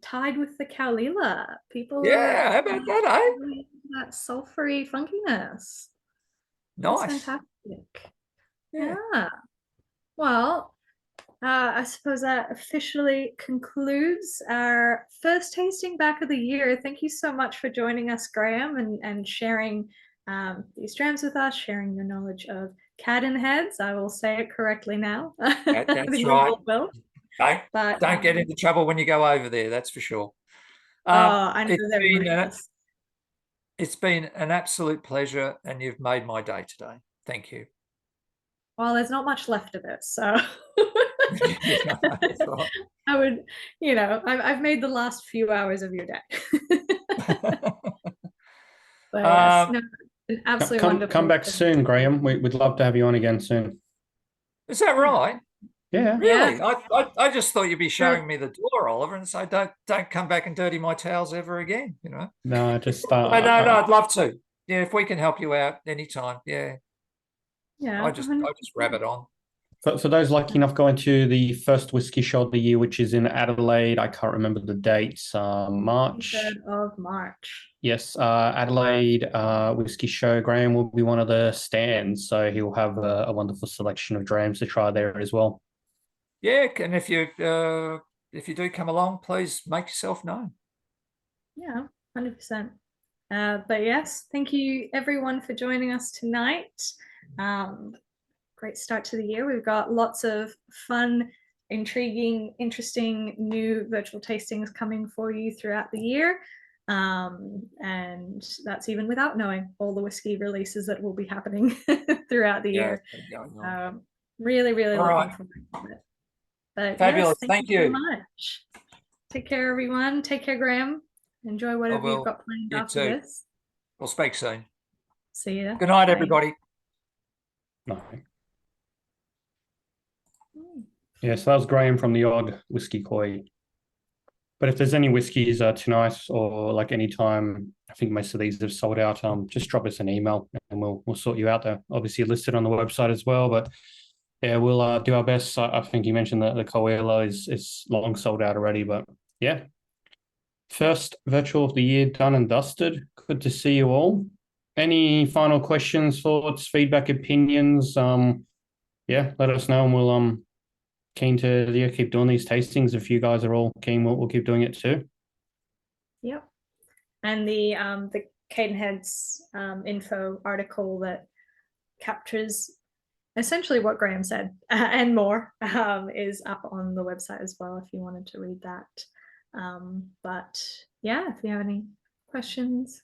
S1: tied with the Caol. People
S2: how about that,
S1: that sulfury funkiness.
S2: Nice.
S1: That's fantastic. Yeah. Well, I suppose that officially concludes our first tasting back of the year. Thank you so much for joining us, Graham, and sharing these drams with us, sharing your knowledge of Cadenheads. I will say it correctly now.
S2: That's
S1: The
S2: right.
S1: usual Bill. But
S2: Don't get into trouble when you go over there. That's for sure.
S1: I know they're ruthless.
S2: It's been an absolute pleasure, and you've made my day today. Thank you.
S1: Well, there's not much left of it, so
S2: That's right.
S1: I would, I've made the last few hours of your day. But yes, no, an absolutely wonderful.
S3: Come back soon, Graham. We'd love to have you on again soon.
S2: Is that right?
S3: Yeah.
S2: Really?
S1: Yeah.
S2: I just thought you'd be showing me the door, Oliver, and say, don't come back and dirty my towels ever again, you know?
S3: No, just
S2: No, I'd love to. Yeah, if we can help you out anytime. Yeah.
S1: Yeah.
S2: I just grab it on.
S3: For those lucky enough going to the first whiskey show of the year, which is in Adelaide, I can't remember the dates. March.
S1: 3rd of March.
S3: Yes, Adelaide Whiskey Show. Graham will be one of the stands, so he will have a wonderful selection of drams to try there as well.
S2: Yeah, and if you do come along, please make yourself known.
S1: Yeah, 100%. But yes, thank you everyone for joining us tonight. Great start to the year. We've got lots of fun, intriguing, interesting new virtual tastings coming for you throughout the year. And that's even without knowing all the whiskey releases that will be happening throughout the year. Really, really looking forward to it. But
S2: fabulous.
S1: Yes,
S2: thank you
S1: so much. Take care, everyone. Take care, Graham. Enjoy whatever you've got planned after this.
S2: We'll speak soon.
S1: See ya.
S2: Good night,
S1: Bye.
S2: everybody.
S3: No. Yeah, so that was Graham from the Odd Whisky Coy. But if there's any whiskies tonight or like any time, I think most of these have sold out. Just drop us an email and we'll sort you out. They're obviously listed on the website as well. But yeah, we'll do our best. I think you mentioned that the Coel is long sold out already. But yeah, first virtual of the year done and dusted. Good to see you all. Any final questions, thoughts, feedback, opinions? Yeah, let us know and we'll keen to keep doing these tastings. If you guys are all keen, we'll keep doing it too.
S1: Yep. And the Cadenhead's info article that captures essentially what Graham said and more is up on the website as well if you wanted to read that. But yeah, if you have any questions,